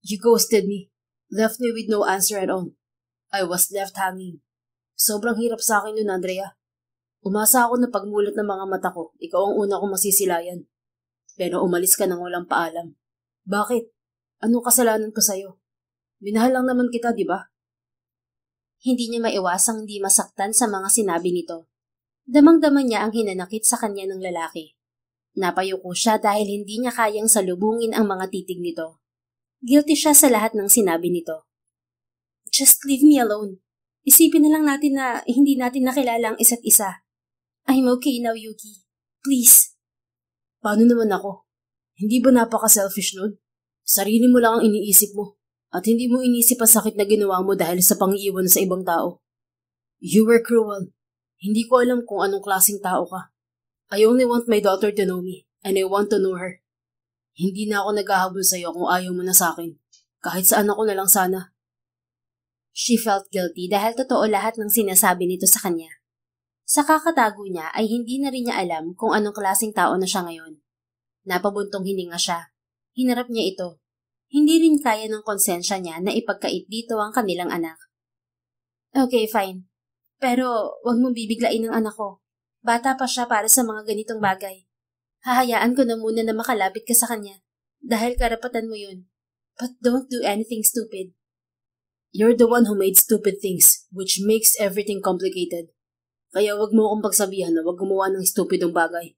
You ghosted me. Left me with no answer at all. I was left hanging. Sobrang hirap sa akin nun, Andrea. Umasa ako na pagmulat ng mga mata ko, ikaw ang una kong masisilayan. Pero umalis ka nang walang paalam. Bakit? Anong kasalanan ko sa'yo? Minahal lang naman kita, di ba? Hindi niya maiwasang hindi masaktan sa mga sinabi nito. Damang-dama niya ang hinanakit sa kanya ng lalaki. Napayuko siya dahil hindi niya kayang salubungin ang mga titig nito. Guilty siya sa lahat ng sinabi nito. Just leave me alone. Isipin na lang natin na hindi natin nakilala ang isa't isa. I'm okay now, Yuki. Please. Paano naman ako? Hindi ba napaka-selfish nun? Sarili mo lang ang iniisip mo. At hindi mo inisip ang sakit na ginawa mo dahil sa pang-iwan sa ibang tao. You were cruel. Hindi ko alam kung anong klaseng tao ka. I only want my daughter to know me, and I want to know her. Hindi na ako naghahabol sa iyo kung ayaw mo na sa akin. Kahit saan ako na lang sana. She felt guilty dahil totoo lahat ng sinasabi nito sa kanya. Sa kakatago niya ay hindi na rin niya alam kung anong klaseng tao na siya ngayon. Napabuntong hininga siya. Hinarap niya ito. Hindi rin kaya ng konsensya niya na ipagkait dito ang kanilang anak. Okay, fine. Pero wag mong bibiglain ang anak ko. Bata pa siya para sa mga ganitong bagay. Hahayaan ko na muna na makalapit ka sa kanya. Dahil karapatan mo yun. But don't do anything stupid. You're the one who made stupid things, which makes everything complicated. Kaya wag mo akong pagsabihan na wag gumawa ng stupidong bagay.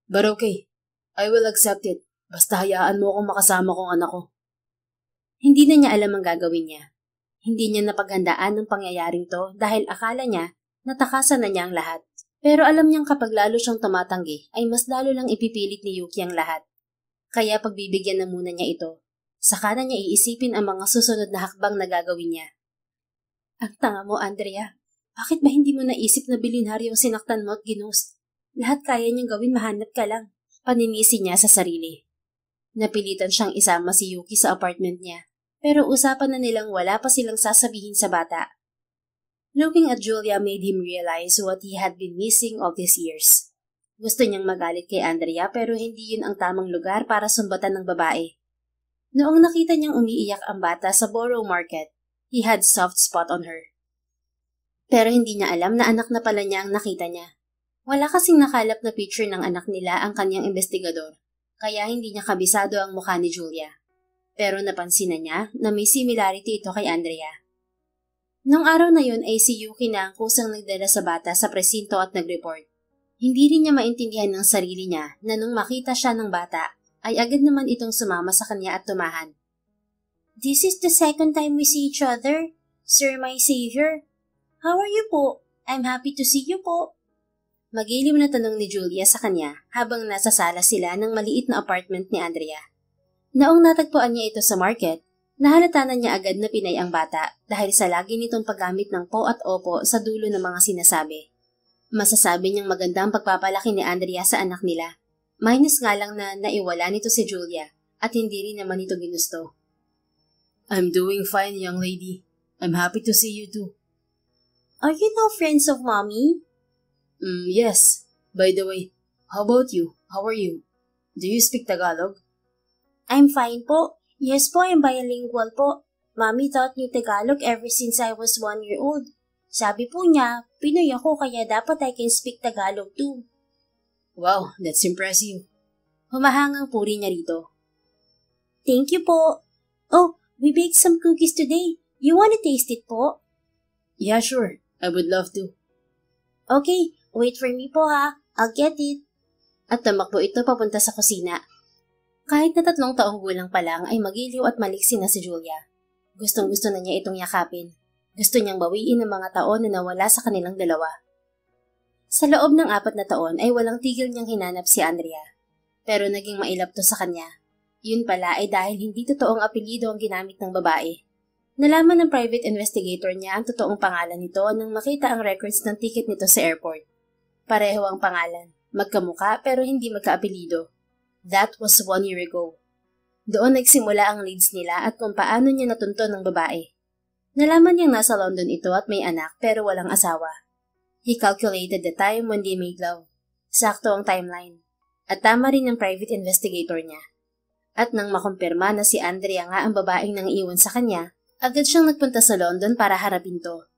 But okay, I will accept it. Basta hayaan mo akong makasama kong anak ko. Hindi na niya alam ang gagawin niya. Hindi niya napaghandaan ng pangyayaring to dahil akala niya natakasan na niya ang lahat. Pero alam niyang kapag lalo siyang tumatanggi ay mas lalo lang ipipilit ni Yuki ang lahat. Kaya pagbibigyan na muna niya ito. Saka na niya iisipin ang mga susunod na hakbang na gagawin niya. Ang tanga mo, Andrea. Bakit ba hindi mo naisip na bilinharyo ang sinaktan mo at ginost? Lahat kaya niyang gawin, mahanap ka lang. Paninisi niya sa sarili. Napilitan siyang isama si Yuki sa apartment niya, pero usapan na nilang wala pa silang sasabihin sa bata. Looking at Julia made him realize what he had been missing all these years. Gusto niyang magalit kay Andrea pero hindi yun ang tamang lugar para sumbatan ng babae. Noong nakita niyang umiiyak ang bata sa Borough Market, he had soft spot on her. Pero hindi niya alam na anak na pala niya ang nakita niya. Wala kasing nakalap na picture ng anak nila ang kanyang investigador. Kaya hindi niya kabisado ang mukha ni Julia. Pero napansin na niya na may similarity ito kay Andrea. Nung araw na yun ay si Yuki na ang kusang nagdala sa bata sa presinto at nag-report. Hindi rin niya maintindihan ng sarili niya na nung makita siya ng bata, ay agad naman itong sumama sa kanya at tumahan. This is the second time we see each other, Sir my savior. How are you po? I'm happy to see you po. Magiliw na tanong ni Julia sa kanya habang nasa sala sila ng maliit na apartment ni Andrea. Naong natagpuan niya ito sa market, nahalata na niya agad na Pinay ang bata dahil sa lagi nitong paggamit ng po at opo sa dulo ng mga sinasabi. Masasabi niyang maganda ang pagpapalaki ni Andrea sa anak nila. Minus nga lang na naiwala nito si Julia at hindi rin naman ito ginusto. I'm doing fine, young lady. I'm happy to see you too. Are you now friends of Mommy? Yes. By the way, how about you? How are you? Do you speak Tagalog? I'm fine po. Yes po, I'm bilingual po. Mommy taught me Tagalog ever since I was 1 year old. Sabi po niya, Pinoy ako kaya dapat I can speak Tagalog too. Wow, that's impressive. Humahangang puri niya rito. Thank you po. Oh, we baked some cookies today. You wanna taste it po? Yeah, sure. I would love to. Okay, wait for me po ha. I'll get it. At tumakbo ito papunta sa kusina. Kahit na 3 taong gulang pa lang ay magiliw at maliksi na si Julia. Gustong-gusto na niya itong yakapin. Gusto niyang bawiin ang mga taon na nawala sa kanilang dalawa. Sa loob ng 4 na taon ay walang tigil niyang hinanap si Andrea. Pero naging mailap to sa kanya. Yun pala ay dahil hindi totoong apelyido ang ginamit ng babae. Nalaman ng private investigator niya ang totoong pangalan nito nang makita ang records ng ticket nito sa airport. Pareho ang pangalan, magkamuka pero hindi magkaapelyido. That was 1 year ago. Doon nagsimula ang leads nila at kung paano niya natunto ng babae. Nalaman niyang nasa London ito at may anak pero walang asawa. He calculated the time when they made love. Sakto ang timeline. At tama rin ang private investigator niya. At nang makumpirma na si Andrea nga ang babaeng nang iwan sa kanya, agad siyang nagpunta sa London para harapin to.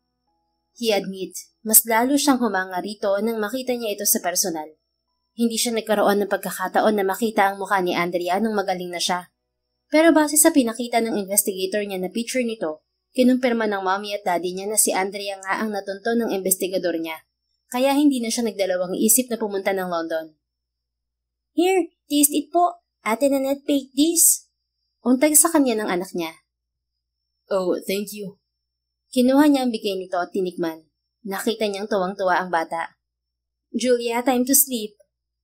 He admit, mas lalo siyang humanga rito nang makita niya ito sa personal. Hindi siya nagkaroon ng pagkakataon na makita ang mukha ni Andrea nung magaling na siya. Pero base sa pinakita ng investigator niya na picture nito, kinumpirma ng mommy at daddy niya na si Andrea nga ang natunto ng investigador niya. Kaya hindi na siya nagdalawang isip na pumunta ng London. Here, taste it po. Ate Nanette baked this. Untag sa kanya ng anak niya. Oh, thank you. Kinuha niya ang bigay nito at tinikman. Nakita niyang tuwang-tuwa ang bata. Julia, time to sleep.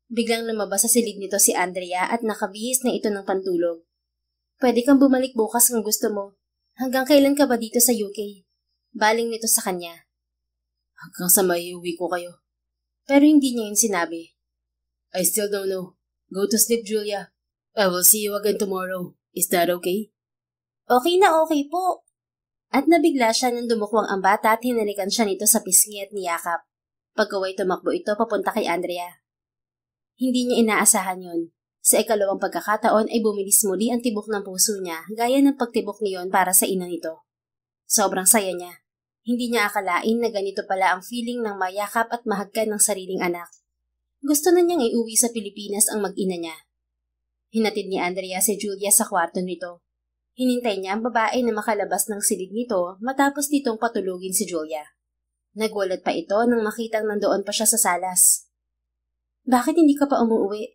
Biglang lumabas sa silid nito si Andrea at nakabihis na ito ng pantulog. Pwede kang bumalik bukas kung gusto mo. Hanggang kailan ka ba dito sa UK? Baling nito sa kanya. Hanggang sa maiuwi ko kayo. Pero hindi niya yun sinabi. I still don't know. Go to sleep, Julia. I will see you again tomorrow. Is that okay? Okay na okay po. At nabigla siya nang dumukwang ang bata at hinalikan siya nito sa pisngi at niyakap. Pagkaway tumakbo ito papunta kay Andrea. Hindi niya inaasahan yun. Sa ikalawang pagkakataon ay bumilis muli ang tibok ng puso niya gaya ng pagtibok niyon para sa ina nito. Sobrang saya niya. Hindi niya akalain na ganito pala ang feeling ng mayakap at mahagkan ng sariling anak. Gusto na niyang iuwi sa Pilipinas ang mag-ina niya. Hinatid ni Andrea si Julia sa kwarto nito. Hinintay niya ang babae na makalabas ng silid nito matapos nitong patulugin si Julia. Nagulat pa ito nang makitang nandoon pa siya sa salas. Bakit hindi ka pa umuwi?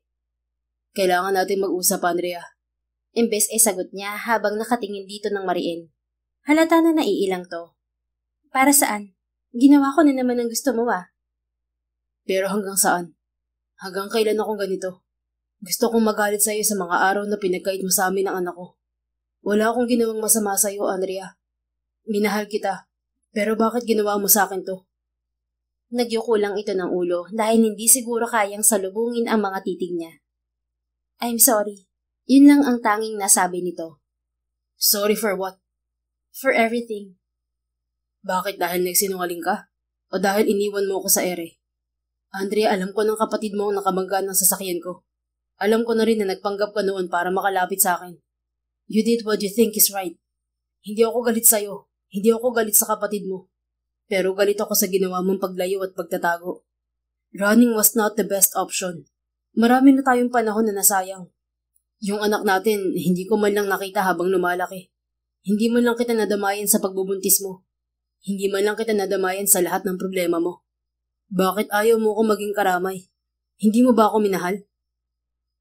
Kailangan natin mag-usap, Andrea. Imbes ay sagot niya habang nakatingin dito ng mariin. Halata na naiilang to. Para saan? Ginawa ko na naman ang gusto mo Pero hanggang saan? Hanggang kailan akong ganito? Gusto kong magalit sa iyo sa mga araw na pinagkait mo sa amin ng anak ko. Wala akong ginawang masama sa iyo, Andrea. Minahal kita. Pero bakit ginawa mo sa akin to? Nagyuko lang ito ng ulo dahil hindi siguro kayang salubungin ang mga titig niya. I'm sorry. Yun lang ang tanging nasabi nito. Sorry for what? For everything. Bakit, dahil nagsinungaling ka? O dahil iniwan mo ako sa ere? Andrea, alam ko ng kapatid mo ang nakabangga ng sasakyan ko. Alam ko na rin na nagpanggap ka noon para makalapit sa akin. You did what you think is right. Hindi ako galit sa'yo. Hindi ako galit sa kapatid mo. Pero galit ako sa ginawa mong paglayo at pagtatago. Running was not the best option. Marami na tayong panahon na nasayang. Yung anak natin, hindi ko man lang nakita habang lumalaki. Hindi man lang kita nadamayan sa pagbubuntis mo. Hindi man lang kita nadamayan sa lahat ng problema mo. Bakit ayaw mo ko maging karamay? Hindi mo ba ako minahal?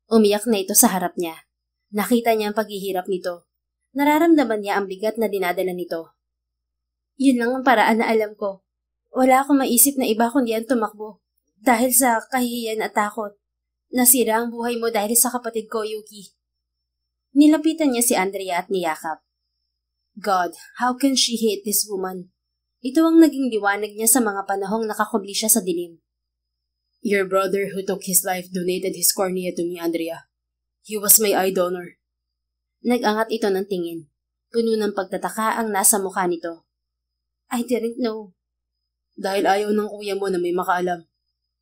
Umiyak na ito sa harap niya. Nakita niya ang paghihirap nito. Nararamdaman niya ang bigat na dinadala nito. Yun lang ang paraan na alam ko. Wala akong maisip na iba kundi ang tumakbo. Dahil sa kahihiyan at takot. Nasira ang buhay mo dahil sa kapatid ko, Yuki. Nilapitan niya si Andrea at niyakap. God, how can she hate this woman? Ito ang naging liwanag niya sa mga panahong nakakubli siya sa dilim. Your brother who took his life donated his cornea to me, Andrea. He was my eye donor. Nag-angat ito ng tingin. Puno ng pagtataka ang nasa mukha nito. I didn't know. Dahil ayaw ng kuya mo na may makaalam.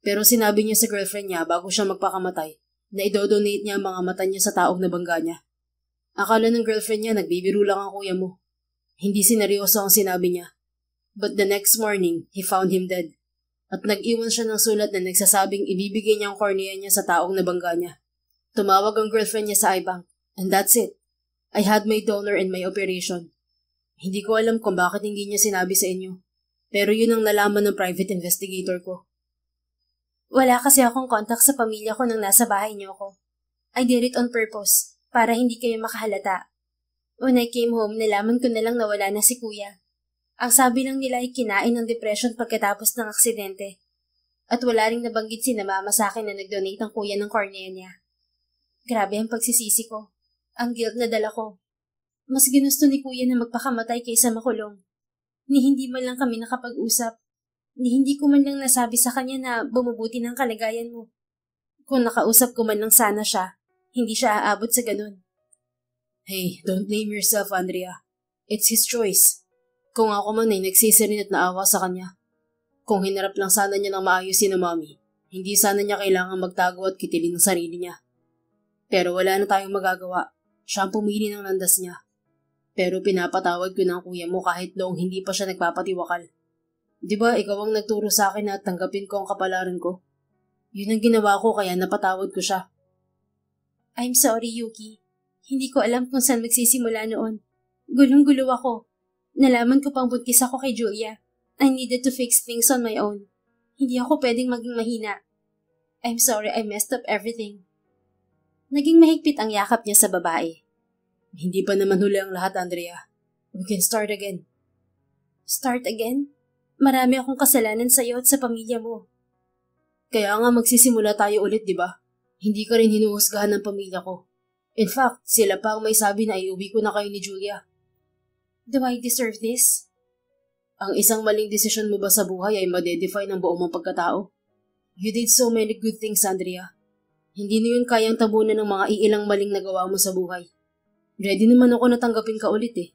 Pero sinabi niya sa girlfriend niya bago siya magpakamatay na idodonate niya ang mga mata niya sa taong nabangga niya. Akala ng girlfriend niya nagbibiro lang ang kuya mo. Hindi sineryoso ang sinabi niya. But the next morning, he found him dead. At nag-iwan siya ng sulat na nagsasabing ibibigay niya ang cornea niya sa taong nabangga niya. Tumawag ang girlfriend niya sa iBank. And that's it. I had my donor and my operation. Hindi ko alam kung bakit hindi niya sinabi sa inyo. Pero yun ang nalaman ng private investigator ko. Wala kasi akong contact sa pamilya ko nang nasa bahay niyo ko. I did it on purpose, para hindi kayo makahalata. When I came home, nalaman ko na lang na wala na si kuya. Ang sabi lang nila ay kinain ng depression pagkatapos ng aksidente. At wala ring nabanggit si na mama sa akin na nag-donate ang kuya ng cornea niya. Grabe ang pagsisisi ko. Ang guilt na dala ko. Mas ginusto ni kuya na magpakamatay kaysa makulong. Ni hindi man lang kami nakapag-usap. Ni hindi ko man lang nasabi sa kanya na bumubuti ng kalagayan mo. Kung nakausap ko man lang sana siya, hindi siya aabot sa ganun. Hey, don't blame yourself, Andrea. It's his choice. Kung ako man ay nagsisirin at naawa sa kanya. Kung hinarap lang sana niya ng maayos si na Mommy, hindi sana niya kailangan magtago at kitilin ng sarili niya. Pero wala na tayong magagawa. Siya ang pumili ng landas niya. Pero pinapatawad ko ng kuya mo kahit noong hindi pa siya nagpapatiwakal. Di ba ikaw ang nagturo sa akin na tanggapin ko ang kapalaran ko? Yun ang ginawa ko kaya napatawad ko siya. I'm sorry, Yuki. Hindi ko alam kung saan magsisimula noon. Gulong-gulo ako. Nalaman ko pang buntis ako kay Julia. I needed to fix things on my own. Hindi ako pwedeng maging mahina. I'm sorry I messed up everything. Naging mahigpit ang yakap niya sa babae. Hindi pa naman huli ang lahat, Andrea. We can start again. Start again? Marami akong kasalanan sa iyo at sa pamilya mo. Kaya nga magsisimula tayo ulit, di ba? Hindi ka rin hinuhusgahan ng pamilya ko. In fact, sila pa ang may sabi na iuwi ko na kayo ni Julia. Do I deserve this? Ang isang maling desisyon mo ba sa buhay ay madedefine ng buong mong pagkatao? You did so many good things, Andrea. Hindi na yun kayang tabunan ng mga iilang maling nagawa mo sa buhay. Ready naman ako na tanggapin ka ulit eh.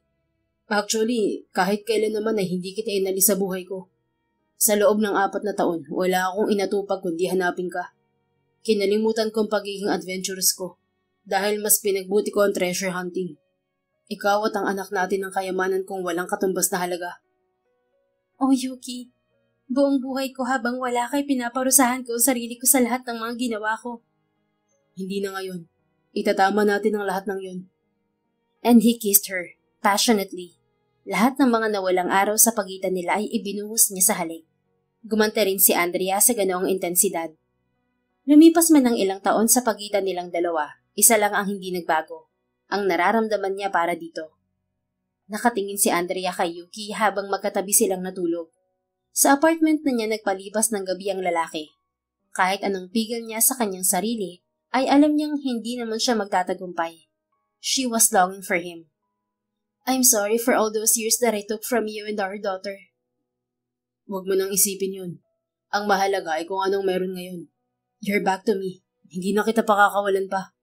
Actually, kahit kailan naman ay hindi kita inalis sa buhay ko. Sa loob ng 4 na taon, wala akong inatupag kundi hanapin ka. Kinalimutan ko ang pagiging adventurous ko dahil mas pinagbuti ko ang treasure hunting. Ikaw at ang anak natin ang kayamanan kong walang katumbas na halaga. Oh, Yuki. Buong buhay ko habang wala kay pinaparusahan ko ang sarili ko sa lahat ng mga ginawa ko. Hindi na ngayon. Itatama natin ang lahat ng yun. And he kissed her. Passionately. Lahat ng mga nawalang araw sa pagitan nila ay ibinuhos niya sa halik. Gumante rin si Andrea sa ganoong intensidad. Lumipas man ng ilang taon sa pagitan nilang dalawa, isa lang ang hindi nagbago. Ang nararamdaman niya para dito. Nakatingin si Andrea kay Yuki habang magkatabi silang natulog. Sa apartment na niya nagpalibas ng gabi ang lalaki. Kahit anong pigil niya sa kanyang sarili, ay alam niyang hindi naman siya magtatagumpay. She was longing for him. I'm sorry for all those years that I took from you and our daughter. Huwag mo nang isipin yun. Ang mahalaga ay kung anong meron ngayon. You're back to me. Hindi na kita pakakawalan pa.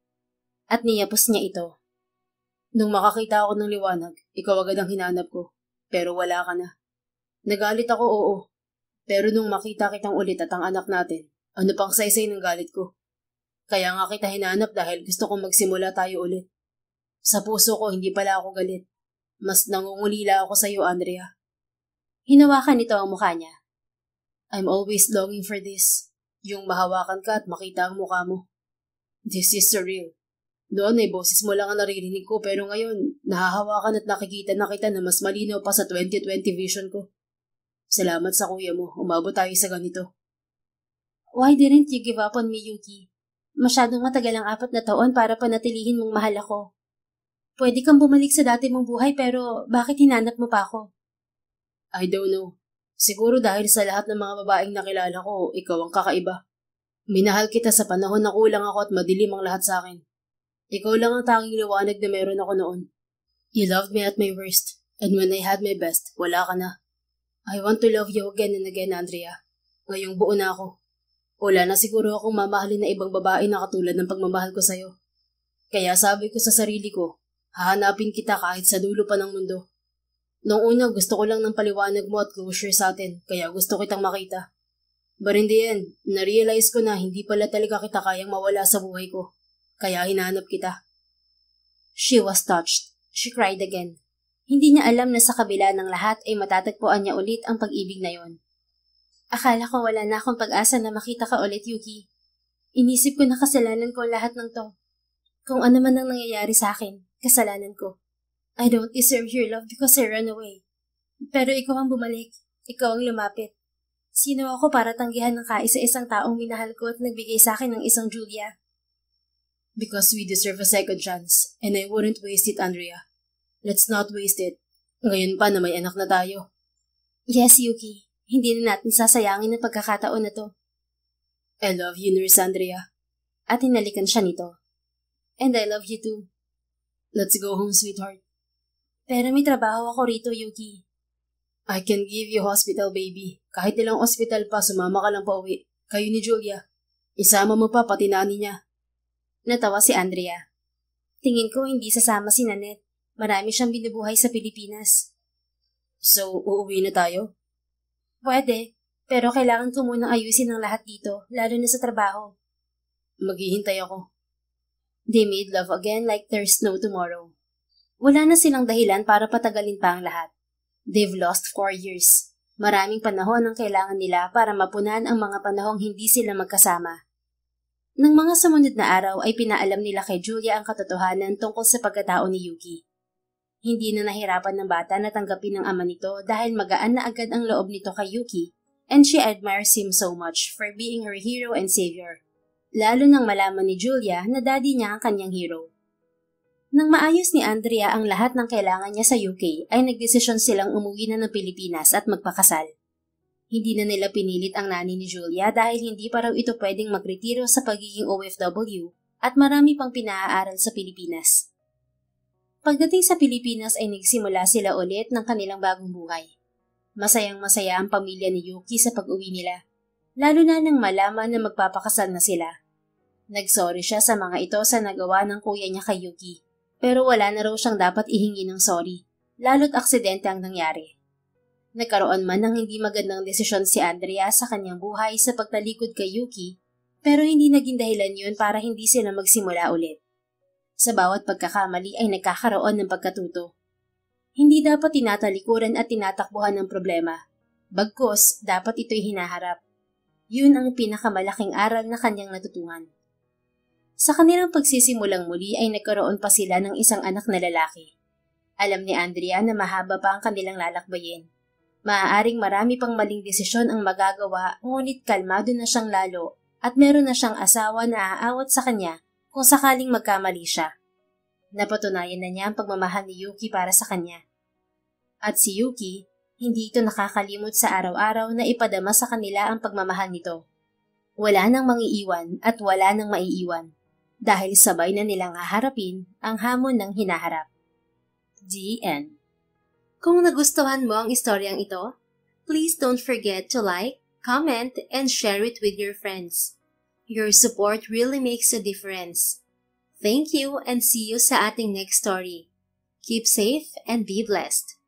At niyapos niya ito. Nung makakita ako ng liwanag, ikaw agad ang hinanap ko. Pero wala ka na. Nagalit ako, oo. Pero nung makita kitang ulit at ang anak natin, ano pang saysay ng galit ko? Kaya nga kita hinanap dahil gusto kong magsimula tayo ulit. Sa puso ko, hindi pala ako galit. Mas nangungulila ako sa iyo, Andrea. Hinawakan nito ang mukha niya. I'm always longing for this. Yung mahawakan ka at makita ang mukha mo. This is surreal. Doon ay boses mo lang ang naririnig ko pero ngayon, nahahawakan at nakikita na kita na mas malinaw pa sa 2020 vision ko. Salamat sa kuya mo, umabot tayo sa ganito. Why didn't you give up on me, Yuki? Masyadong matagal ang 4 na taon para panatilihin mong mahal ako. Pwede kang bumalik sa dati mong buhay pero bakit hinanap mo pa ako? I don't know. Siguro dahil sa lahat ng mga babaeng nakilala ko, ikaw ang kakaiba. Minahal kita sa panahon na kulang ako at madilim ang lahat sa akin. Ikaw lang ang tanging liwanag na meron ako noon. You loved me at my worst, and when I had my best, wala ka na. I want to love you again and again, Andrea. Ngayong buo na ako. Wala na siguro akong mamahalin na ibang babae na katulad ng pagmamahal ko sa'yo. Kaya sabi ko sa sarili ko, hahanapin kita kahit sa dulo pa ng mundo. Noong una gusto ko lang ng paliwanag mo at closure sa atin, kaya gusto kitang makita. But in the end, na-realize ko na hindi pala talaga kita kayang mawala sa buhay ko. Kaya hinanap kita. She was touched. She cried again. Hindi niya alam na sa kabila ng lahat ay matatagpuan niya ulit ang pag-ibig na yon. Akala ko wala na akong pag-asa na makita ka ulit, Yuki. Inisip ko na kasalanan ko lahat ng to. Kung ano man ang nangyayari sa akin, kasalanan ko. I don't deserve your love because I ran away. Pero ikaw ang bumalik. Ikaw ang lumapit. Sino ako para tanggihan ng kaisa-isang taong minahal ko at nagbigay sa akin ng isang Julia? Because we deserve a second chance, and I wouldn't waste it, Andrea. Let's not waste it. Ngayon pa na may anak na tayo. Yes, Yuki. Hindi na natin sasayangin ang pagkakataon na to. I love you, Nurse Andrea. At hinalikan siya nito. And I love you too. Let's go home, sweetheart. Pero may trabaho ako rito, Yuki. I can give you hospital, baby. Kahit ilang hospital pa, sumama ka lang pa uwi. Kayo ni Julia. Isama mo pa pati nani niya. Natawa si Andrea. Tingin ko hindi sasama si Nanette. Marami siyang binubuhay sa Pilipinas. So, uuwi na tayo? Pwede, pero kailangan ko munang ayusin ang lahat dito, lalo na sa trabaho. Maghihintay ako. They made love again like there's no tomorrow. Wala na silang dahilan para patagalin pa ang lahat. They've lost 4 years. Maraming panahon ang kailangan nila para mapunan ang mga panahong hindi sila magkasama. Nang mga sumunod na araw ay pinaalam nila kay Julia ang katotohanan tungkol sa pagkatao ni Yuki. Hindi na nahirapan ng bata na tanggapin ng ama nito dahil magaan na agad ang loob nito kay Yuki and she admires him so much for being her hero and savior. Lalo nang malaman ni Julia na daddy niya ang kanyang hero. Nang maayos ni Andrea ang lahat ng kailangan niya sa UK ay nagdesisyon silang umuwi na ng Pilipinas at magpakasal. Hindi na nila pinilit ang nani ni Julia dahil hindi pa raw ito pwedeng magretiro sa pagiging OFW at marami pang pinaaaral sa Pilipinas. Pagdating sa Pilipinas ay nagsimula sila ulit ng kanilang bagong buhay. Masayang-masaya ang pamilya ni Yuki sa pag-uwi nila, lalo na nang malaman na magpapakasal na sila. Nagsorry siya sa mga ito sa nagawa ng kuya niya kay Yuki, pero wala na raw siyang dapat ihingi ng sorry, lalo't aksidente ang nangyari. Nagkaroon man ng hindi magandang desisyon si Andrea sa kanyang buhay sa pagtalikod kay Yuki, pero hindi naging dahilan yun para hindi sila magsimula ulit. Sa bawat pagkakamali ay nagkakaroon ng pagkatuto. Hindi dapat tinatalikuran at tinatakbuhan ng problema. Bagkus, dapat ito'y hinaharap. Yun ang pinakamalaking aral na kanyang natutunan. Sa kanilang pagsisimulang muli ay nagkaroon pa sila ng isang anak na lalaki. Alam ni Andrea na mahaba pa ang kanilang lalakbayin. Maaaring marami pang maling desisyon ang magagawa, ngunit kalmado na siyang lalo at meron na siyang asawa na aawat sa kanya kung sakaling magkamali siya. Napatunayan na niya ang pagmamahal ni Yuki para sa kanya. At si Yuki, hindi ito nakakalimot sa araw-araw na ipadama sa kanila ang pagmamahal nito. Wala nang mangiiwan at wala nang maiiwan, dahil sabay na nilang haharapin ang hamon ng hinaharap. The end. Kung nagustuhan mo ang istoryang ito, please don't forget to like, comment, and share it with your friends. Your support really makes a difference. Thank you and see you sa ating next story. Keep safe and be blessed.